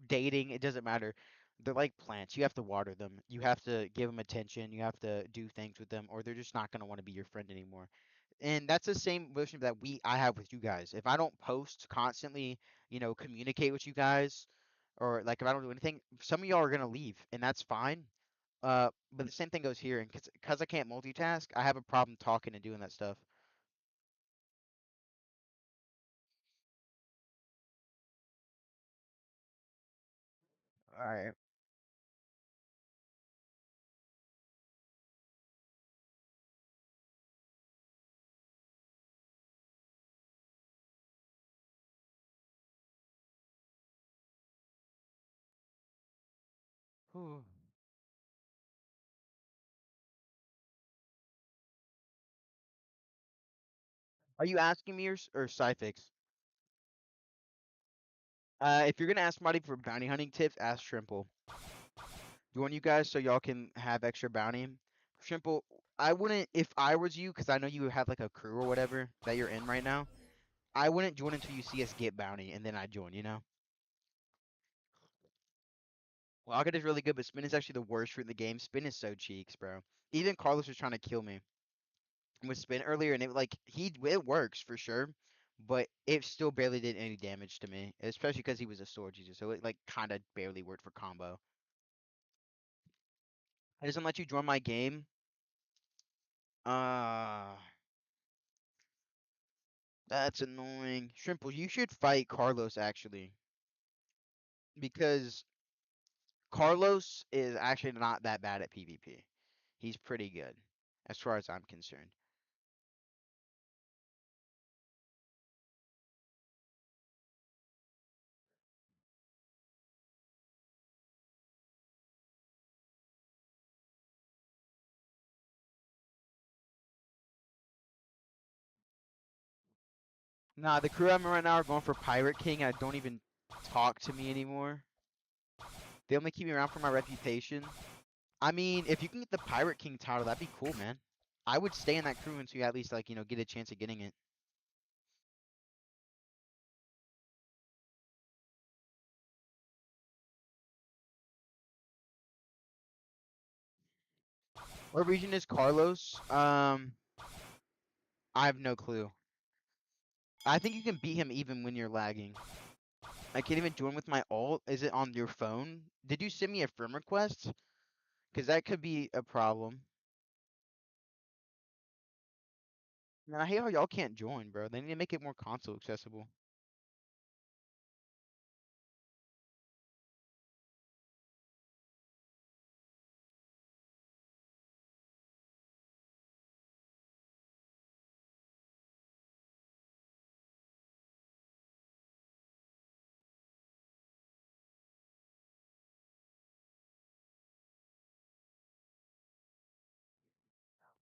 dating. It doesn't matter. They're like plants. You have to water them. You have to give them attention. You have to do things with them, or they're just not gonna want to be your friend anymore. And that's the same relationship that I have with you guys. If I don't post constantly, communicate with you guys, or like if I don't do anything, some of y'all are gonna leave, and that's fine. But the same thing goes here, and because I can't multitask, I have a problem talking and doing that stuff. All right. Whew. Are you asking me or Cyfix? If you're gonna ask somebody for bounty hunting tips, ask Shrimple. You want you guys so y'all can have extra bounty. Shrimple, I wouldn't if I was you, because I know you have like a crew or whatever that you're in right now. I wouldn't join until you see us get bounty, and then I join. Well, Algot is really good, but Spin is actually the worst fruit in the game. Spin is so cheeks, bro. Even Carlos was trying to kill me with Spin earlier, and it works for sure, but it still barely did any damage to me, especially because he was a sword user, so it like kind of barely worked for combo. It doesn't let you join my game. Uh, that's annoying. Shrimple, you should fight Carlos actually, because Carlos is actually not that bad at PvP. He's pretty good, as far as I'm concerned. Nah, the crew I'm in right now are going for Pirate King. I don't even talk to me anymore. They only keep me around for my reputation. I mean, if you can get the Pirate King title, that'd be cool, man. I would stay in that crew until you at least like, get a chance of getting it. What region is Carlos? I have no clue. I think you can beat him even when you're lagging. I can't even join with my ult. Is it on your phone? Did you send me a friend request? Because that could be a problem. Man, I hate how y'all can't join, bro. They need to make it more console accessible.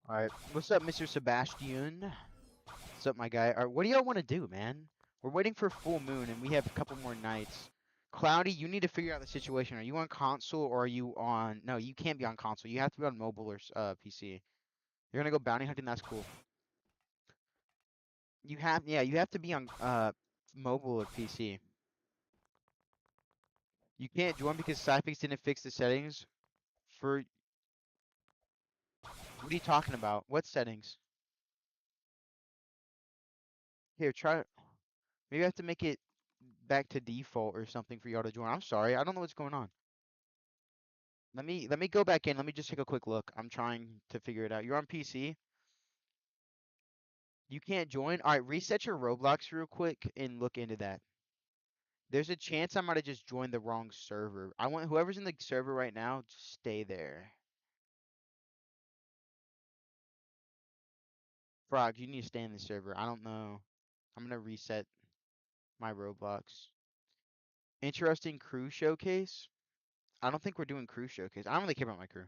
All right, what's up, Mr. Sebastian? What's up, my guy? All right, what do y'all want to do, man? We're waiting for full moon, and we have a couple more nights. Cloudy, you need to figure out the situation. Are you on console or are you on? No, you can't be on console. You have to be on mobile or PC. You're gonna go bounty hunting. That's cool. Yeah, you have to be on mobile or PC. You can't join because Cyfix didn't fix the settings for. What are you talking about? What settings? Here, try. Maybe I have to make it back to default or something for y'all to join. I'm sorry, I don't know what's going on. Let me go back in. Let me just take a quick look. I'm trying to figure it out. You're on PC. You can't join. All right, reset your Roblox real quick and look into that. There's a chance I might have just joined the wrong server. I want whoever's in the server right now, just stay there. Frog, you need to stay in the server. I don't know. I'm gonna reset my Roblox. Interesting crew showcase. I don't think we're doing crew showcase. I don't really care about my crew.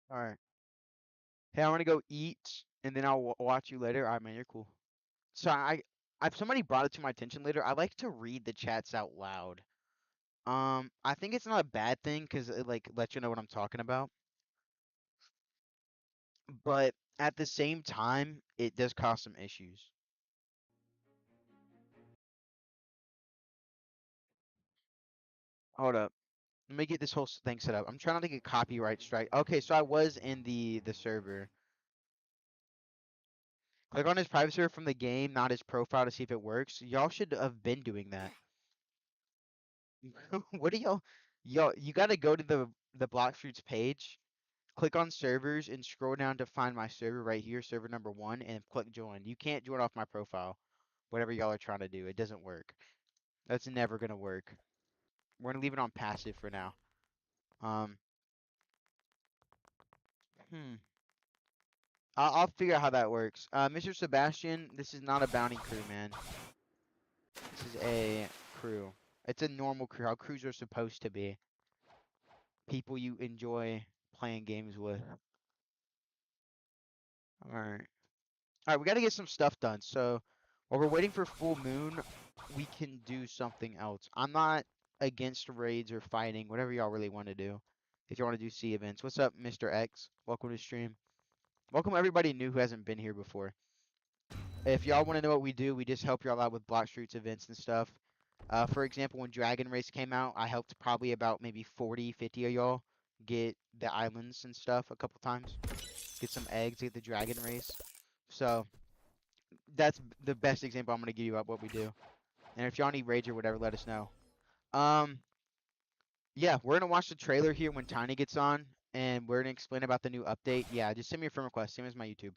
All right. Hey, I want to go eat, and then I'll watch you later. All right, man, you're cool. So if somebody brought it to my attention later, I like to read the chats out loud. I think it's not a bad thing because it like lets you know what I'm talking about. But at the same time, it does cause some issues. Hold up. Let me get this whole thing set up. I'm trying not to get copyright strike. Okay, so I was in the server. Click on his private server from the game, not his profile to see if it works. Y'all should have been doing that. What do y'all you gotta go to the Blox Fruits page, click on servers and scroll down to find my server right here, server number 1, and click join. You can't join off my profile. Whatever y'all are trying to do, it doesn't work. That's never gonna work. We're gonna leave it on passive for now. Um, hmm. I'll figure out how that works. Mr. Sebastian, this is not a bounty crew, man. This is a crew. It's a normal crew, how crews are supposed to be. People you enjoy playing games with. Alright. Alright, we gotta get some stuff done. So, while we're waiting for full moon, we can do something else. I'm not against raids or fighting, whatever y'all really want to do. If you want to do sea events. What's up, Mr. X? Welcome to stream. Welcome everybody new who hasn't been here before. If y'all want to know what we do, we just help y'all out with Block Streets events and stuff. For example, when Dragon Race came out, I helped probably about maybe 40, 50 of y'all get the islands and stuff a couple times. Get some eggs, get the Dragon Race. So that's the best example I'm gonna give you of what we do. And if y'all need rage or whatever, let us know. Um, yeah, we're gonna watch the trailer here when Tiny gets on, and we're gonna explain about the new update. Yeah, just send me a friend request, same as my YouTube.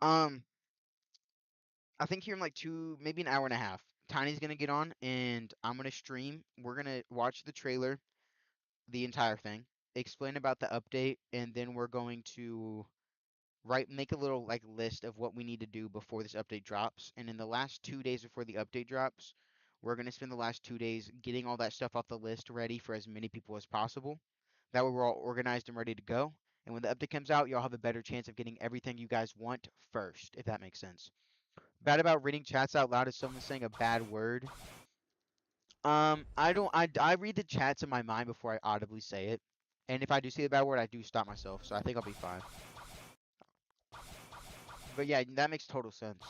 Um, I think here in like maybe an hour and a half, Tiny's gonna get on, and I'm gonna stream. We're gonna watch the trailer, the entire thing, explain about the update, and then we're going to make a little like list of what we need to do before this update drops. And in the last 2 days before the update drops, we're gonna spend the last 2 days getting all that stuff off the list ready for as many people as possible. That way we're all organized and ready to go. And when the update comes out, you'll have a better chance of getting everything you guys want first, if that makes sense. Bad about reading chats out loud is someone saying a bad word. I don't. I read the chats in my mind before I audibly say it, and if I do see a bad word, I do stop myself. So I think I'll be fine. But yeah, that makes total sense.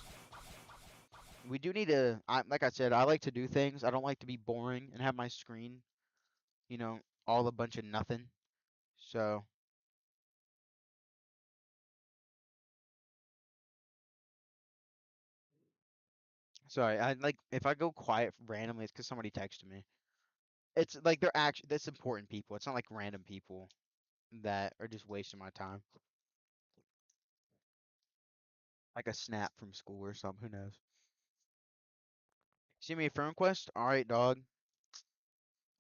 We do need to. Like I said, I like to do things. I don't like to be boring and have my screen, you know, all a bunch of nothing. So Sorry, I like if I go quiet randomly, it's because somebody texted me. It's like they're actually that's important people. It's not like random people that are just wasting my time. Like a snap from school or something. Who knows? See me a friend request? All right, dog.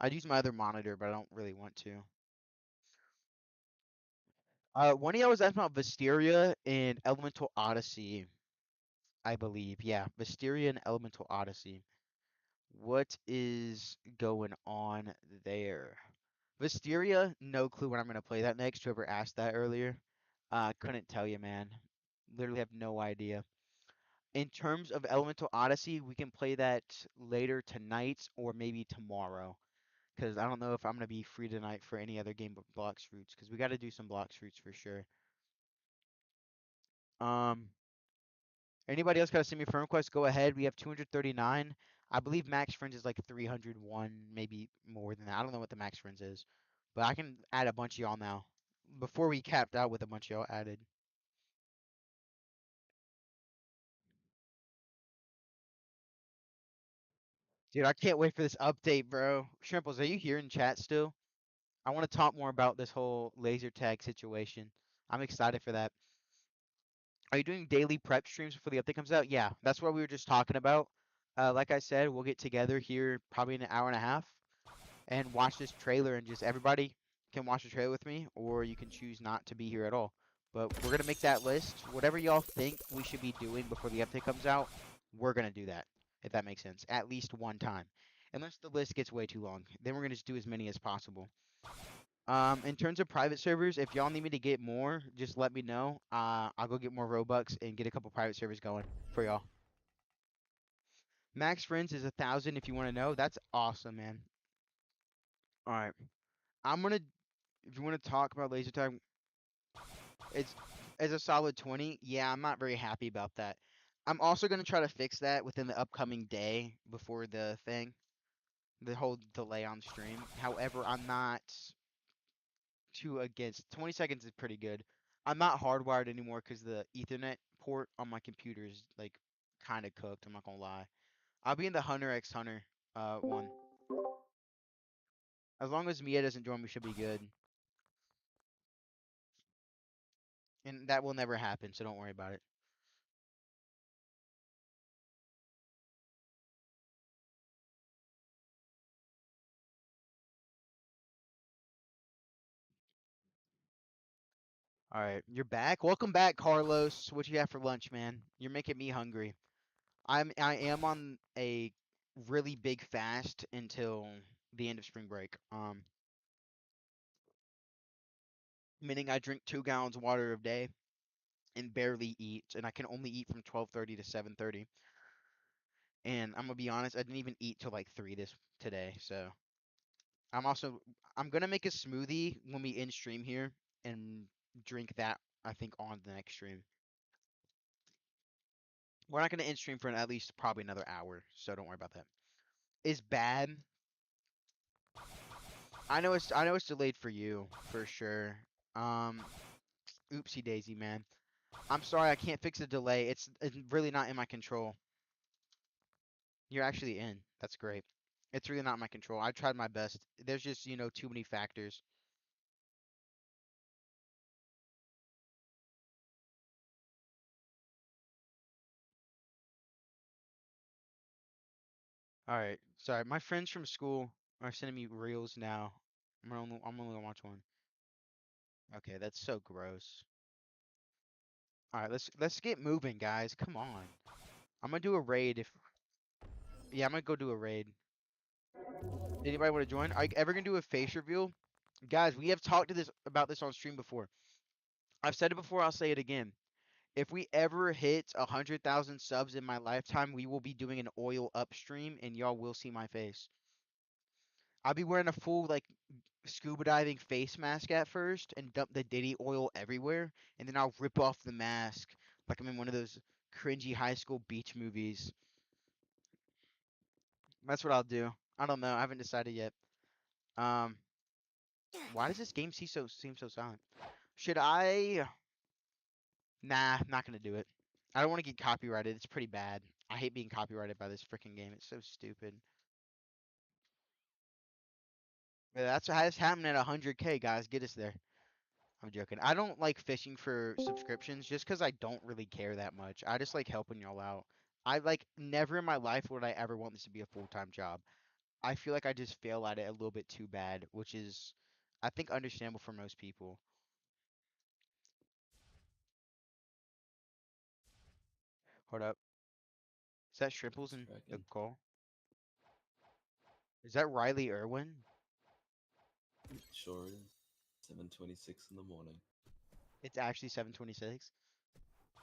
I'd use my other monitor, but I don't really want to. One of y'all was asking about Visteria and Elemental Odyssey, I believe. Yeah, Visteria and Elemental Odyssey. What is going on there? Visteria, no clue when I'm gonna play that next. Whoever asked that earlier, couldn't tell you, man. Literally have no idea. In terms of Elemental Odyssey, we can play that later tonight or maybe tomorrow. Because I don't know if I'm gonna be free tonight for any other game but Blox Fruits. Because we got to do some Blox Fruits for sure. Um, Anybody else got to send me a friend request? Go ahead. We have 239. I believe max friends is like 301, maybe more than that. I don't know what the max friends is, but I can add a bunch of y'all now. Before we capped out with a bunch of y'all added. Dude, I can't wait for this update, bro. Shrimples, are you here in chat still? I want to talk more about this whole laser tag situation. I'm excited for that. Are you doing daily prep streams before the update comes out? Yeah, that's what we were just talking about. Like I said, we'll get together here probably in an hour and a half and watch this trailer, and just everybody can watch the trailer with me, or you can choose not to be here at all. But we're gonna make that list. Whatever y'all think we should be doing before the update comes out, we're gonna do that, if that makes sense. At least one time. Unless the list gets way too long. Then we're gonna just do as many as possible. In terms of private servers, if y'all need me to get more, just let me know. I'll go get more Robux and get a couple private servers going for y'all. Max friends is 1,000 if you want to know. That's awesome, man. All right. I'm gonna if you want to talk about laser tag, it's as a solid 20. Yeah, I'm not very happy about that. I'm also gonna try to fix that within the upcoming day before the thing, the whole delay on stream. However, I'm not too against 20 seconds is pretty good. I'm not hardwired anymore because the Ethernet port on my computer is like kind of cooked. I'm not gonna lie. I'll be in the Hunter x Hunter one. As long as Mia doesn't join, we should be good. And that will never happen, so don't worry about it. All right, you're back. Welcome back, Carlos. What you have for lunch, man? You're making me hungry. I am on a really big fast until the end of spring break. Meaning I drink 2 gallons of water a day and barely eat, and I can only eat from 12:30 to 7:30. And I'm gonna be honest, I didn't even eat till like 3 this today. So I'm gonna make a smoothie when we end stream here and drink that. I think on the next stream. We're not gonna end stream for at least probably another hour, so don't worry about that. Is bad. I know it's delayed for you for sure. Um, Oopsie daisy, man. I'm sorry, I can't fix the delay. It's really not in my control. You're actually in. That's great. It's really not in my control. I tried my best. There's just, too many factors. All right. Sorry, my friends from school are sending me reels now. I'm only gonna watch one. Okay, that's so gross. All right, let's get moving, guys. Come on. I'm gonna do a raid if yeah, I'm gonna go do a raid. Anybody want to join? Are you ever gonna do a face reveal? Guys, we have talked to this about this on stream before. I've said it before, I'll say it again. If we ever hit 100,000 subs in my lifetime, we will be doing an oil up stream and y'all will see my face. I'll be wearing a full like scuba diving face mask at first and dump the Diddy oil everywhere, and then I'll rip off the mask like I'm in one of those cringy high school beach movies. That's what I'll do. I don't know. I haven't decided yet. Um, why does this game seem so silent? Should I? Nah, not gonna do it. I don't want to get copyrighted. It's pretty bad. I hate being copyrighted by this freaking game. It's so stupid. But that's what has happened at 100K, guys. Get us there. I'm joking. I don't like fishing for subscriptions just because I don't really care that much. I just like helping y'all out. I like never in my life would I ever want this to be a full-time job. I feel like I just fail at it a little bit too bad, which is, I think, understandable for most people. Hold up. Is that Shrimples It's in the cracking. call? Is that Riley Irwin? Sure is. 7:26 in the morning. It's actually 7:26.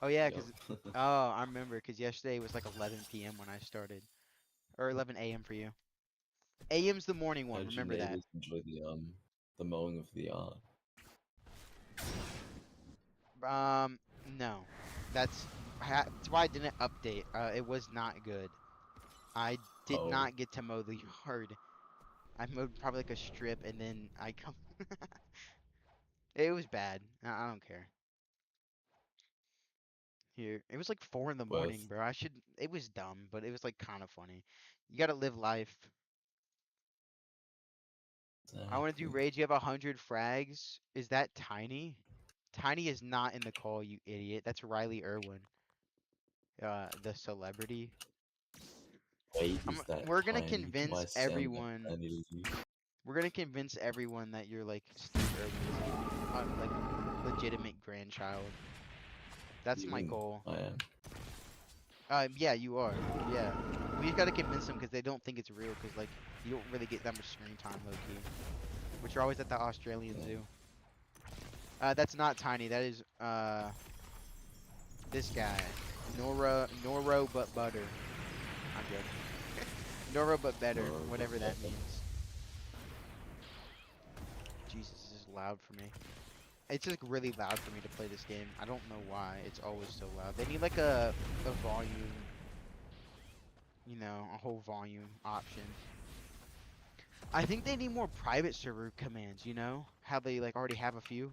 Oh yeah, Yup. 'cause oh, I remember 'cause yesterday was like 11 p.m. when I started, or 11 a.m. for you. A.M.'s the morning one. How'd your Remember that. neighbors enjoy the mowing of the yard? No, that's that's why I didn't update. It was not good. I did Oh, not get to mow the yard. I mowed probably like a strip, and then I come. It was bad. I don't care. Here, it was like 4 in the morning, worth. bro. I should. It was dumb, but it was like kind of funny. You gotta live life. I want to do Exactly. rage. You have 100 frags. Is that Tiny? Tiny is not in the call, you idiot. That's Riley Irwin, the celebrity. Wait, is that We're gonna tiny? Do I convince sound like everyone. tiny to you? We're gonna convince everyone that you're like Steve Irwin's like legitimate grandchild. That's my Even goal. I am. Yeah, you are. Yeah, we just gotta convince them because they don't think it's real. Because like you don't really get that much screen time, low key. But you're always at the Australian Yeah. Zoo. That's not Tiny. That is this guy, Noro but butter. I'm joking. Noro but better, No, whatever that means. Jesus, this is loud for me. It's just really loud for me to play this game. I don't know why. It's always so loud. They need like a volume, a whole volume option. I think they need more private server commands, how they like already have a few.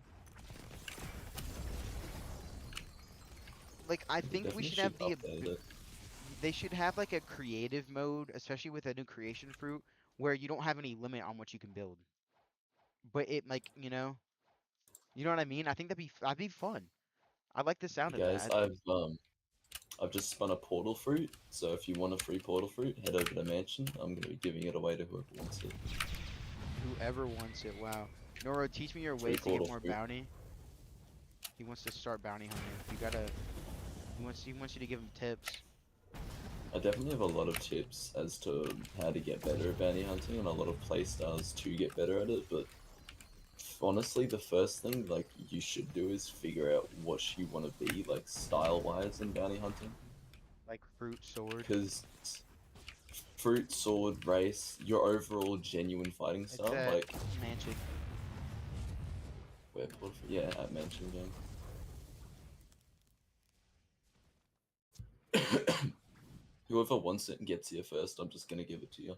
Like I they think we definitely should should have update it. they should have like a creative mode, especially with a new creation fruit, where you don't have any limit on what you can build. But it like, you know what I mean? I think that'd be fun. I like the sound Hey of guys, that. I've just spun a portal fruit, so if you want a free portal fruit, head over to Mansion. I'm gonna be giving it away to whoever wants it. Whoever wants it, wow. Noro, teach me your Free ways to get portal more fruit. bounty. He wants to start bounty hunting. He wants you to give him tips. I definitely have a lot of tips as to how to get better at bounty hunting and a lot of playstyles to get better at it, but honestly, the first thing like you should do is figure out what you want to be like style-wise in bounty hunting, Like fruit, sword. because fruit, sword, race, your overall genuine fighting It's style, at like Mansion. where yeah, at Mansion game. Whoever wants it and gets here first, I'm just gonna give it to you.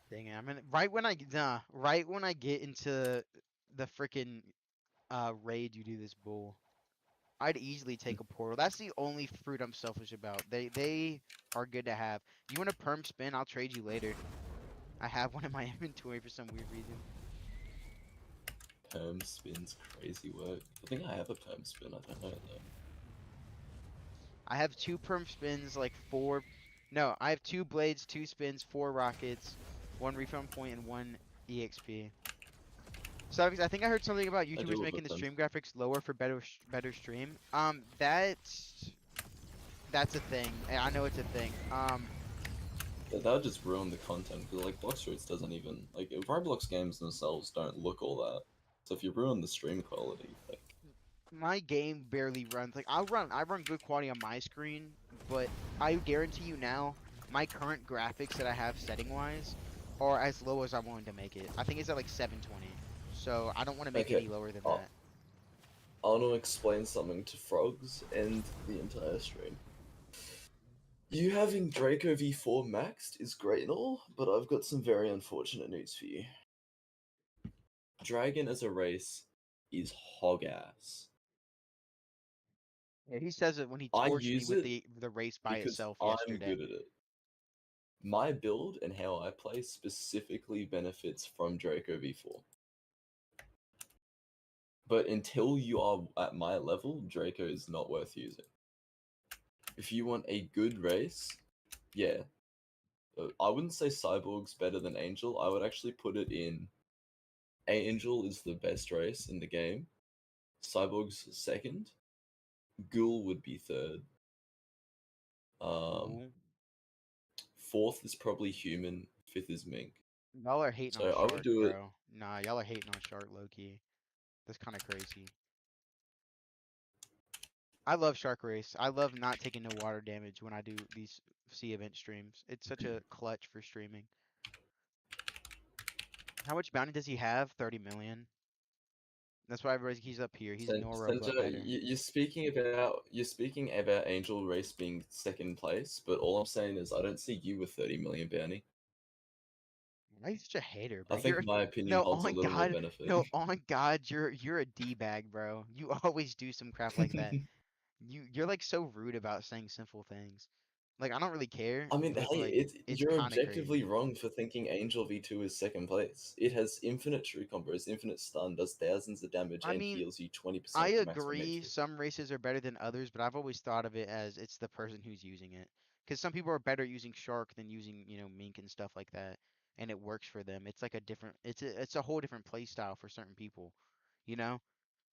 Dang it, right when I get into the freaking raid you do this bull. I'd easily take a portal. That's the only fruit I'm selfish about. They are good to have. You want a perm spin? I'll trade you later. I have one in my inventory for some weird reason. Perm spins, crazy work. I think I have a perm spin. I don't know though. I have two perm spins, like four. No, I have two blades, two spins, four rockets, one refund point, and one EXP. So I think I heard something about I YouTubers do have a making the perm. stream graphics lower for better stream. That's a thing. I know it's a thing. That would just ruin the content because like Blox Fruits doesn't even like Roblox games themselves don't look all that. So if you ruin the stream quality, like My game barely runs. Like I run good quality on my screen, but I guarantee you now, my current graphics that I have setting wise are as low as I'm willing to make it. I think it's at like 720. So I don't want to make it okay, any lower than I'll, that. I want to explain something to Frogs and the entire stream. You having Draco V4 maxed is great and all, but I've got some very unfortunate news for you. Dragon as a race is hog ass. Yeah, he says it when he I torched me use with it the race by because itself I'm yesterday. good at it. My build and how I play specifically benefits from Draco V4. But until you are at my level, Draco is not worth using. If you want a good race, yeah. I wouldn't say Cyborg's better than Angel. I would actually put it in Angel is the best race in the game. Cyborg's second. Ghoul would be third. Um, Cool. fourth is probably Human. Fifth is Mink. Y'all are hating So on I would Shark, do it. bro. Nah, y'all are hating on Shark, low key. That's kind of crazy. I love Shark Race. I love not taking no water damage when I do these sea event streams. It's such a clutch for streaming. How much bounty does he have? 30 million. That's why he's up here. He's Nora, but Center, better. you're speaking about Angel Race being second place, but all I'm saying is I don't see you with 30 million bounty. Why are you such a hater, bro? I think You're my opinion no, holds a on little more God, benefit. no, on God, you're a D-bag, bro. You always do some crap like that. You're like so rude about saying simple things. Like I don't really care, I mean, but hey, like it's you're kind of objectively crazy. wrong for thinking Angel V2 is second place. It has infinite true combos, infinite stun, does thousands of damage, I and mean, heals you I 20% of your maximum agree HP. some races are better than others, but I've always thought of it as it's the person who's using it. Because some people are better using Shark than using, Mink and stuff like that, and it works for them. It's like a different, it's a whole different play style for certain people, you know?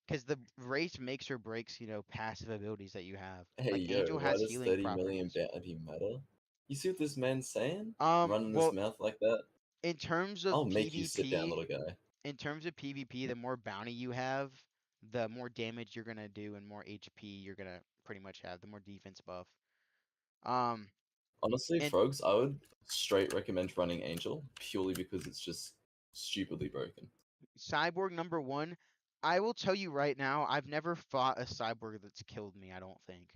Because the race makes or breaks, passive abilities that you have. Hey, Like yo, Angel why has does healing 30 million properties. bounty matter? You see what this man's saying? Running his Well, mouth like that? in terms of I'll make you sit down, PvP, little guy. the more bounty you have, the more damage you're gonna do and more HP you're gonna pretty much have, the more defense buff. Um, Honestly, and Frogs, I would straight recommend running Angel, purely because it's just stupidly broken. Cyborg number one, I will tell you right now, I've never fought a Cyborg that's killed me, I don't think.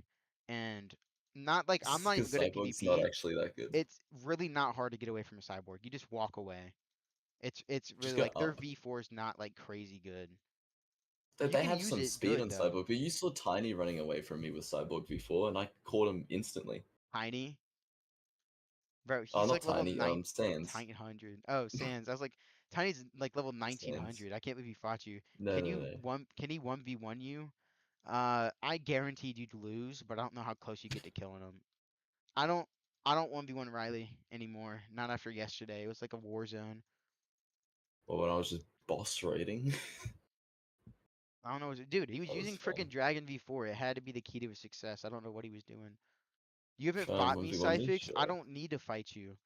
And not like I'm not even Because good at Cyborg's not PvP. actually that good. It's really not hard to get away from a Cyborg. You just walk away. It's really Just go like their up. V4 is not like crazy good. You They can have use some it speed good on though. Cyborg, but you saw Tiny running away from me with Cyborg V4, and I caught him instantly. Tiny. Bro, Oh, he's not like level Tiny, 9 Sans. 900. Oh, Sans. I was like, Tiny's like level Sans. 1900. I can't believe he fought you. No, no, no. Can he 1v1 you? I guaranteed you'd lose, but I don't know how close you get to killing him. I don't I don't 1v1 Riley anymore. Not after yesterday. It was like a war zone. Or when I was just boss raiding. I don't know dude, he was That was using freaking fun. Dragon V4. It had to be the key to his success. I don't know what he was doing. You haven't Try and fought me, 1v1 me? Cyfix. I Sure. don't need to fight you.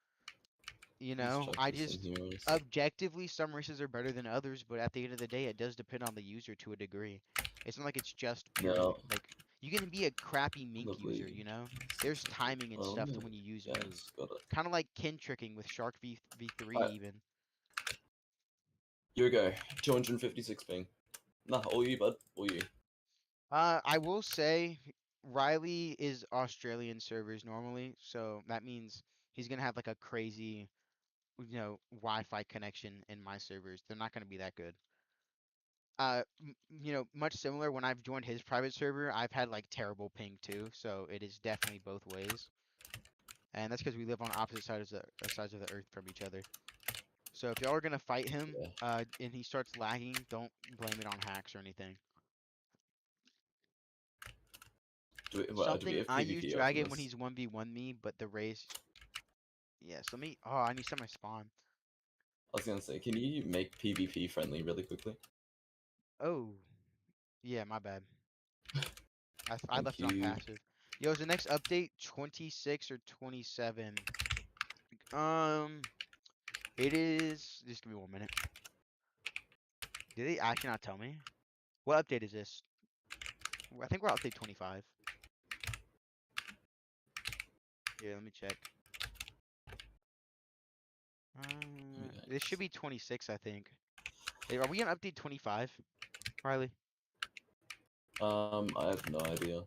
Let's chuck I this in just heroes. objectively some races are better than others, but at the end of the day, it does depend on the user to a degree. It's not like it's just purely Now, like you can be a crappy Mink user, lovely. There's timing and Oh, stuff to no. when you use Yes, moves. got it. Kind of like kin tricking with Shark V3 Alright, even. here we go. 256 ping. Nah, all you, bud. All you. I will say Riley is Australian servers normally, so that means he's gonna have like a crazy, Wi-Fi connection in my servers. They're not gonna be that good. Much similar when I've joined his private server, I've had like terrible ping too, so it is definitely both ways. And that's because we live on opposite sides of the earth from each other. So if y'all are gonna fight him, Yeah. and he starts lagging, don't blame it on hacks or anything. Do we Something have I use PvP up in Dragon when this? he's 1v1 me, but the race, yes, let me, oh, I need some my spawn. I was gonna say, can you make PvP friendly really quickly? Oh, yeah, my bad. I Thank left it on you. passive. Yo, is the next update 26 or 27? Um, it is. Just give me 1 minute. Did they actually not tell me? What update is this? I think we're update 25. Yeah, let me check. Okay. This should be 26, I think. Hey, are we on update 25, Riley? I have no idea.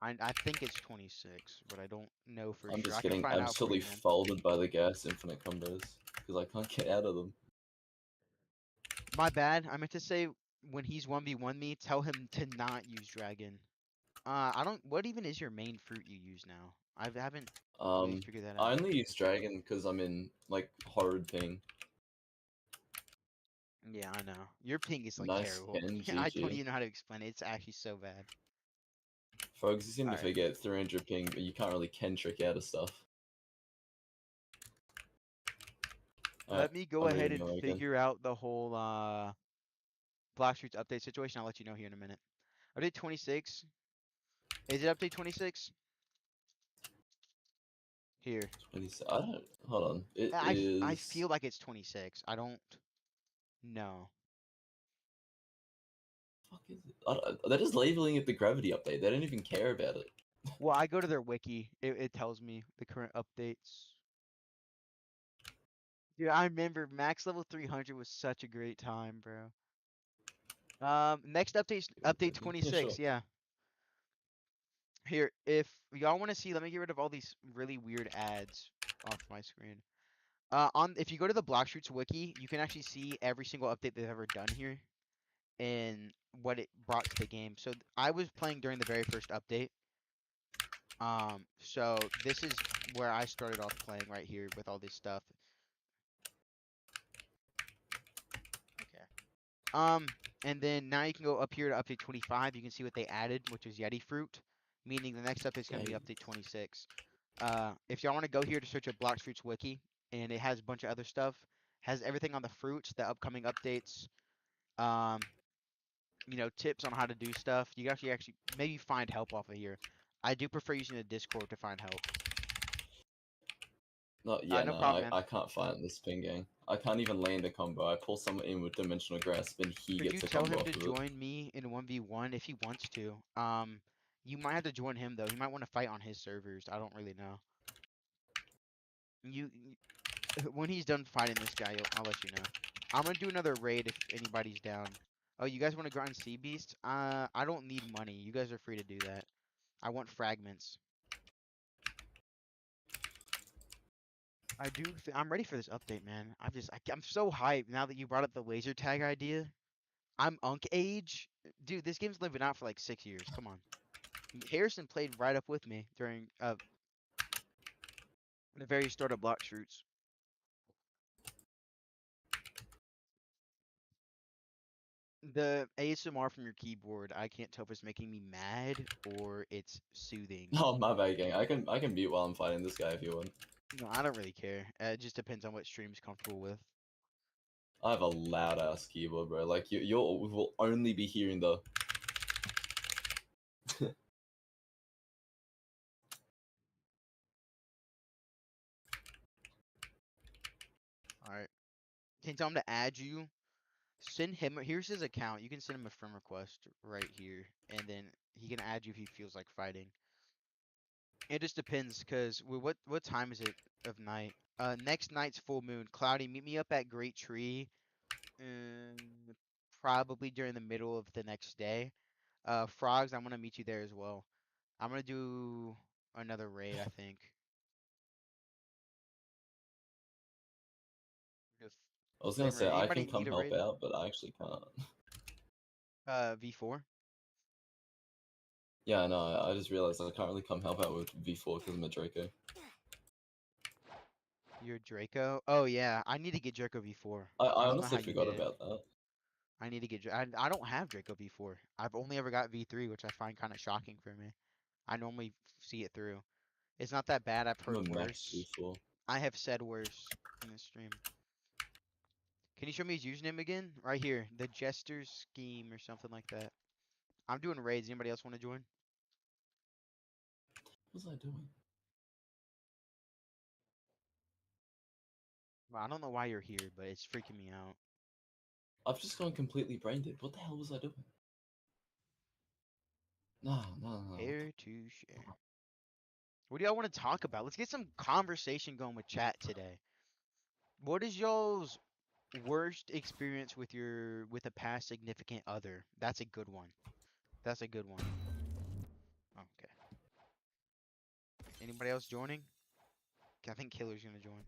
I think it's 26, but I don't know for I'm sure. just I can getting find out for absolutely you, man. folded by the gas infinite combos because I can't get out of them. My bad. I meant to say when he's 1v1 me, tell him to not use dragon. I don't. What even is your main fruit you use now? I haven't really Um, figured that I out. only use dragon because I'm in like horrid thing. Yeah, I know. Your ping is like Nice terrible. Ken, I don't GG. even know how to explain it. It's actually so bad. Folks, you seem All to right. forget 300 ping, but you can't really Ken trick out of stuff. Alright, Let me go I'm ahead reading and memo again. figure out the whole Black Streets update situation. I'll let you know here in a minute. Update 26. Is it update 26? Here. 20, I don't. Hold on. It I is. feel like it's 26. I don't know. Fuck is it? They're just labeling it the gravity update. They don't even care about it. Well, I go to their wiki. It tells me the current updates. Dude, I remember max level 300 was such a great time, bro. Next update Yeah, 26. sure. Yeah. Here, if y'all want to see, let me get rid of all these really weird ads off my screen. If you go to the Block Shoots wiki, you can actually see every single update they've ever done here and what it brought to the game. So I was playing during the very first update. So this is where I started off playing right here with all this stuff. Okay. And then now you can go up here to update 25. You can see what they added, which is Yeti fruit, meaning the next update is going to be Yay. update 26. If y'all want to go here to search a Blox Fruits wiki, and it has a bunch of other stuff, has everything on the fruits, the upcoming updates, um, tips on how to do stuff. You can actually maybe find help off of here. I do prefer using the Discord to find help. No, yeah, No no, problem, I, man. I can't fight this ping gang. I can't even land a combo. I pull someone in with Dimensional Grasp and he Could you gets a tell combo him to off of it. join me in 1v1 if he wants to? You might have to join him though. He might want to fight on his servers. I don't really know. When he's done fighting this guy, I'll let you know. I'm gonna do another raid if anybody's down. Oh, you guys want to grind Sea Beast? I don't need money. You guys are free to do that. I want fragments. I'm ready for this update, man. I'm so hyped now that you brought up the laser tag idea. I'm Unk age. Dude, this game's living out for like 6 years. Come on. Harrison played right up with me during the very start of Block Shoots. The ASMR from your keyboard, I can't tell if it's making me mad or it's soothing. Oh, my bad gang. I can mute while I'm fighting this guy if you want. No, I don't really care. It just depends on what stream's comfortable with. I have a loud ass keyboard, bro. Like you will only be hearing the. All right. Can you tell him to add you? Send him. Here's his account. You can send him a friend request right here, and then he can add you if he feels like fighting. It just depends, cause what time is it of night? Next night's full moon. Cloudy, meet me up at Great Tree. Um, Probably during the middle of the next day. Frogs, I'm gonna meet you there as well. I'm gonna do another raid, I think. If I was gonna same say raid. I Anybody can come need a help raid? out, but I actually can't. V4. Yeah, no, I just realized I can't really come help out with V4 because I'm a Draco. You're Draco. Oh yeah, I need to get Draco V4. I I don't know how honestly you forgot get it. about that. I need to get. I don't have Draco V4. I've only ever got V3, which I find kind of shocking for me. I normally see it through. It's not that bad. I've I'm heard a max worse. V4. I have said worse in this stream. Can you show me his username again? Right here, the Jester's Scheme or something like that. I'm doing raids. Anybody else want to join? What was I doing? Well, I don't know why you're here, but it's freaking me out. I've just gone completely brain dead. What the hell was I doing? No, no, no. What the... Here to share. What do y'all want to talk about? Let's get some conversation going with chat today. What is y'all's worst experience with a past significant other? That's a good one. That's a good one. Okay. Anybody else joining? I think Killer's gonna join.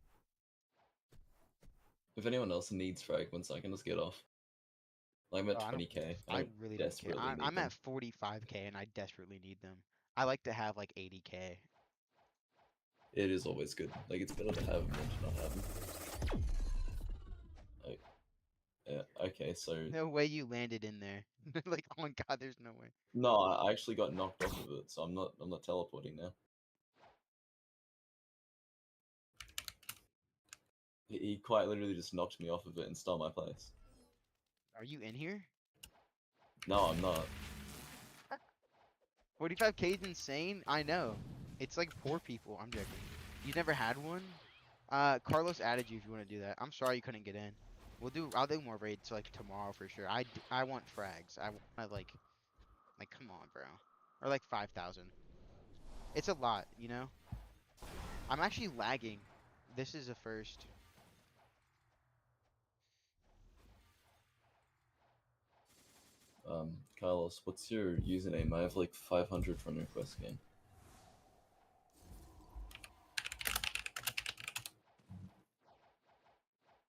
If anyone else needs fragments, I can just get off. Like I'm Oh, at 20k. I I don't really don't care. desperately need I'm them. at 45K and I desperately need them. I like to have like 80K. It is always good. Like it's better to have them than to not have them. Like, yeah. Okay. So No way you landed in there. Like, oh my god, there's no way. no, I actually got knocked off of it, so I'm not. I'm not teleporting now. He quite literally just knocked me off of it and stole my place. Are you in here? No, I'm not. 45K is insane. I know. It's like poor people. I'm joking. You never had one? Carlos added you if you want to do that. I'm sorry you couldn't get in. I'll do more raids like tomorrow for sure. I want frags. I want like come on, bro. Or like 5,000. It's a lot, you know? I'm actually lagging. This is a first. Carlos, what's your username? I have like 500 friend requests again.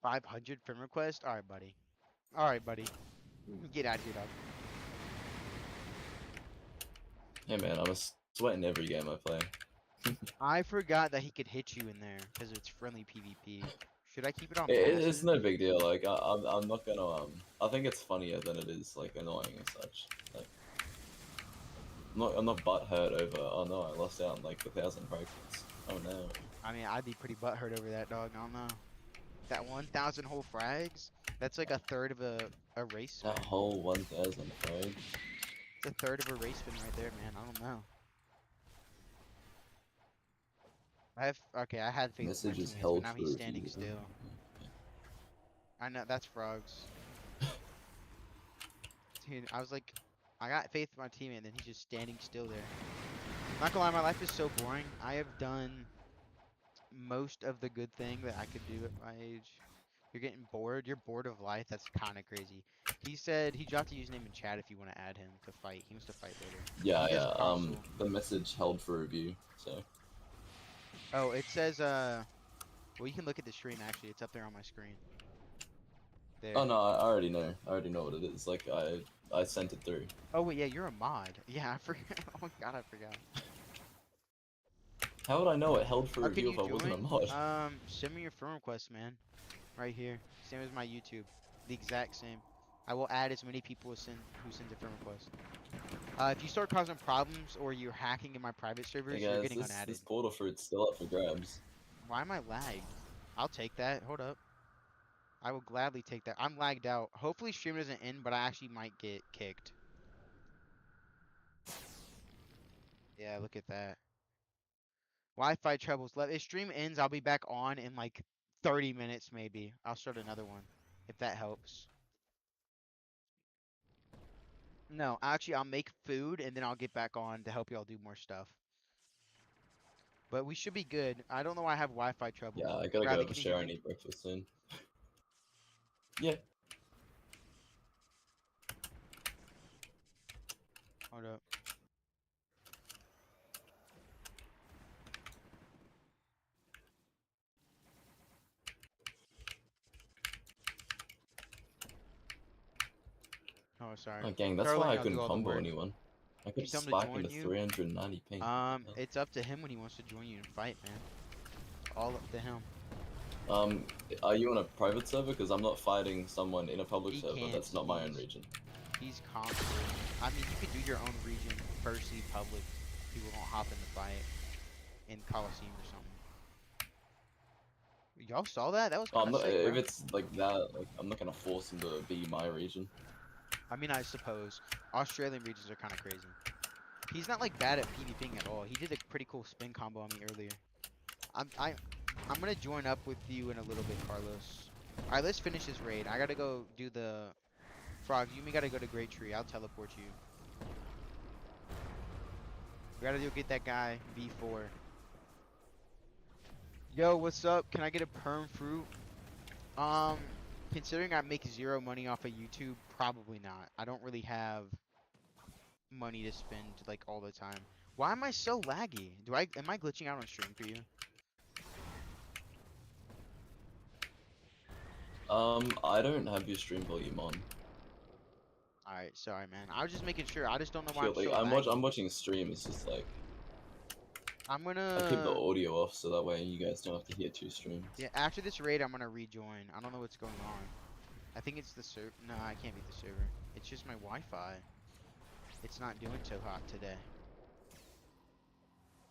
500 friend request? Alright, buddy. Alright, buddy. Get out of here, dog. Hey man, I'm a sweat in every game I play. I forgot that he could hit you in there because it's friendly PvP. Should I keep it on It's passive? no big deal. Like I'm not gonna. I think it's funnier than it is like annoying and such. Like I'm not butthurt over. Oh no, I lost out on like 1,000 fragments. Oh no. I mean, I'd be pretty butthurt over that, dog. I don't know. That 1,000 whole frags? That's like a third of a race spin. That whole 1,000 frag. It's a third of a race spin right there, man. I don't know. Okay, I had faith in my Message is teammates, but held now for he's standing review. still. I know, that's frogs. Dude, I was like, I got faith in my teammate, and then he's just standing still there. Not gonna lie, my life is so boring. I have done most of the good thing that I could do at my age. You're getting bored? You're bored of life? That's kind of crazy. He said he dropped a username in chat if you want to add him to fight. He wants to fight later. Yeah, He does yeah. console. The message held for review. So. Oh, it says, well, you can look at the stream, actually. It's up there on my screen. Oh There. no, I already know. I already know what it is. Like I sent it through. Oh, wait, yeah, you're a mod. Yeah, I forgot. Oh my god, I forgot. How would I know it held for Oh, can review if you I wasn't a join? mod? Send me your friend request, man. Right here. Same as my YouTube. The exact same. I will add as many people as who sends a friend request. If you start causing problems or you're hacking in my private Hey servers, you're guys, getting this unadded. portal fruit's still up for grabs. Why am I lagged? I'll take that. Hold up. I will gladly take that. I'm lagged out. Hopefully stream doesn't end, but I actually might get kicked. Yeah, look at that. Wi-Fi troubles. If stream ends, I'll be back on in like 30 minutes maybe. I'll start another one if that helps. No, actually, I'll make food and then I'll get back on to help y'all do more stuff. But we should be good. I don't know why I have Wi-Fi troubles. Yeah, I gotta go Bradley, have a can you hear shower and me? eat breakfast soon. Yeah. Hold up. Oh, sorry. Oh, gang, that's Start why letting I y'all do couldn't all the combo work. anyone. I You kept tell him to spiking join to you. 390 ping. It's up to him when he wants to join you and fight, man. All up to him. Are you on a private server? Because I'm not fighting someone in a public He server. can't. That's not my own region. He's console. I mean, you could do your own region, firstly public. People don't hop in the fight in Coliseum or something. Y'all saw that? That was Oh, kind I'm of not. sick, If bro. it's like that, like I'm not gonna force him to be my region. I mean, I suppose Australian regions are kind of crazy. He's not like bad at PvPing at all. He did a pretty cool spin combo on me earlier. I'm I I'm gonna join up with you in a little bit, Carlos. All right, let's finish this raid. I gotta go do the frogs. You may gotta go to Great Tree. I'll teleport you. We gotta go get that guy V4. Yo, what's up? Can I get a perm fruit? Um, considering I make zero money off of YouTube, probably not. I don't really have money to spend like all the time. Why am I so laggy? Am I glitching out on stream for you? I don't have your stream volume on. Alright, sorry, man. I was just making sure. I just don't know why Feel I'm like so laggy. I'm watching a stream. It's just like I'm I keep the gonna... audio off so that way you guys don't have to hear two streams. Yeah, after this raid, I'm gonna rejoin. I don't know what's going on. I think it's the server. No, I can't be the server. It's just my Wi-Fi. It's not doing so hot today.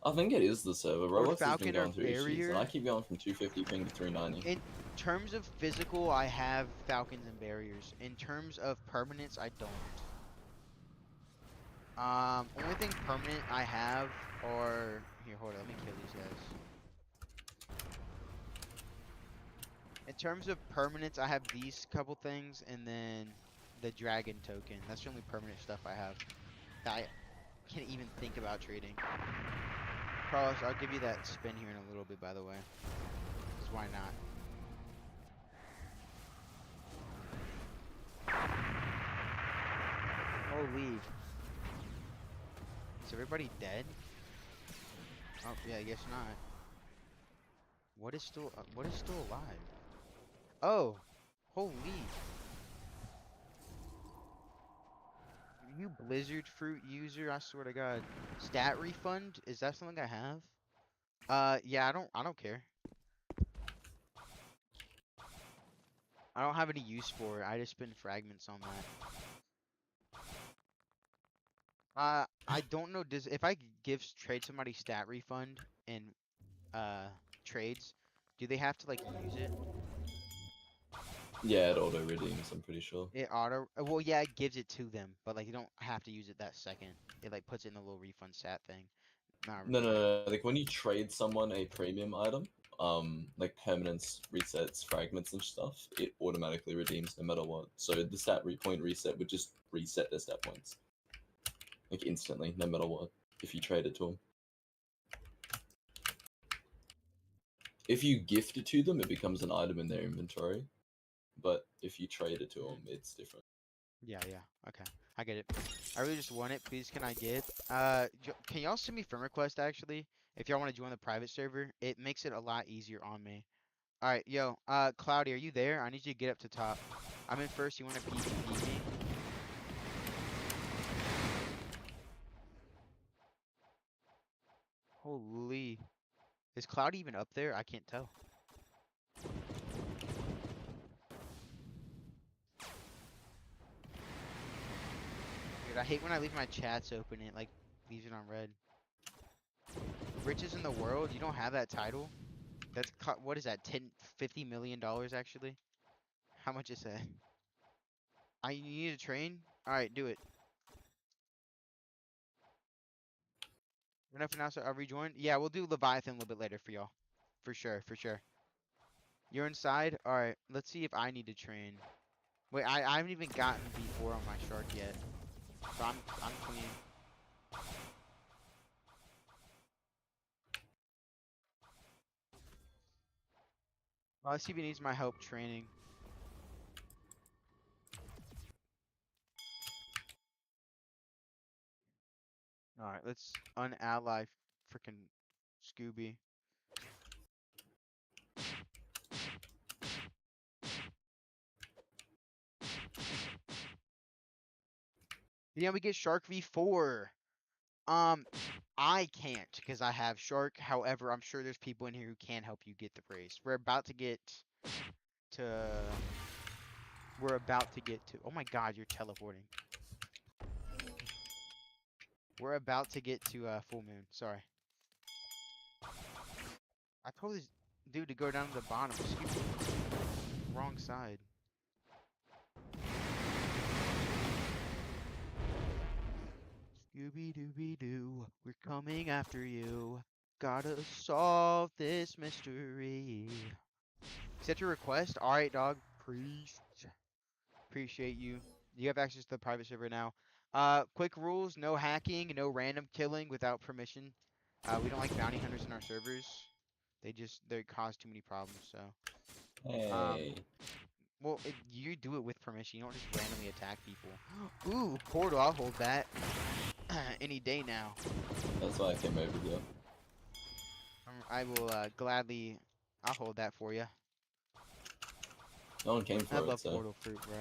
I think it is the server. Or Roblox has been Falcon or going through issues, and I Barrier. keep going from 250 ping to 390. In terms of physical, I have Falcons and Barriers. In terms of permanence, I don't. Only thing permanent I have are... Here, hold on. Let me kill these guys. In terms of permanence, I have these couple things, and then the dragon token. That's the only permanent stuff I have. That I can't even think about trading. Carlos, I'll give you that spin here in a little bit, by the way. Because why not? Holy. Is everybody dead? Oh, yeah, I guess not. What is still alive? Oh, holy. You Blizzard Fruit user, I swear to God. Stat refund? Is that something I have? Yeah, I don't care. I don't have any use for it. I just spend fragments on that. I don't know. Does if I trade somebody stat refund in trades, do they have to like use it? Yeah, it auto redeems. I'm pretty sure. It auto. Well, yeah, it gives it to them, but like you don't have to use it that second. It like puts it in the little refund stat thing. Not No, no, not. no. Like when you trade someone a premium item, like permanence resets, fragments and stuff, it automatically redeems no matter what. So the point reset would just reset their stat points, like instantly, no matter what. If you trade it to them, if you gift it to them, it becomes an item in their inventory. But if you trade it to them, it's different. Yeah, yeah. Okay, I get it. I really just want it. Please, can I get? Can y'all send me friend request actually? If y'all want to join the private server, it makes it a lot easier on me. All right, yo. Cloudy, are you there? I need you to get up to top. I'm in first. You want to PvP me? Holy. Is Cloudy even up there? I can't tell. Dude, I hate when I leave my chats open. It like leaves it on red. Riches in the world. You don't have that title. What is that? 50 million dollars actually. How much is that? You need to train. All right, do it. Enough now, so I'll rejoin. Yeah, we'll do Leviathan a little bit later for y'all. For sure, for sure. You're inside? Alright, let's see if I need to train. Wait, I haven't even gotten V4 on my shark yet. So I'm clean. Well, let's see if he needs my help training. Alright, let's unally frickin' Scooby. Yeah, we get Shark V4. Um, I can't because I have Shark. However, I'm sure there's people in here who can help you get the brace. We're about to get to. We're about to get to. Oh my God, you're teleporting. We're about to get to full moon. Sorry. I told this dude to go down to the bottom. Excuse me. Wrong side. Scooby Dooby Doo, we're coming after you. Gotta solve this mystery. Set your request. All right, dog. Appreciate you. You have access to the private server now. Quick rules: no hacking, no random killing without permission. We don't like bounty hunters in our servers. They cause too many problems. So, Hey, well, you do it with permission. You don't just randomly attack people. Ooh, portal. I'll hold that any day now. that's why I came over here. I will gladly. I'll hold that for you. No one came I for it, love so portal fruit, bro.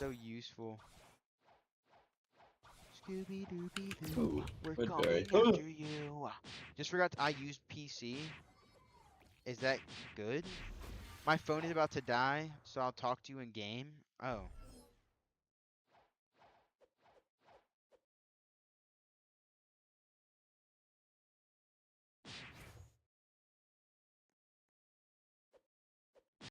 so useful. Scooby Dooby Doo, Ooh, we're Woodbury. coming after you. Just forgot I used PC. Is that good? My phone is about to die, so I'll talk to you in game. Oh.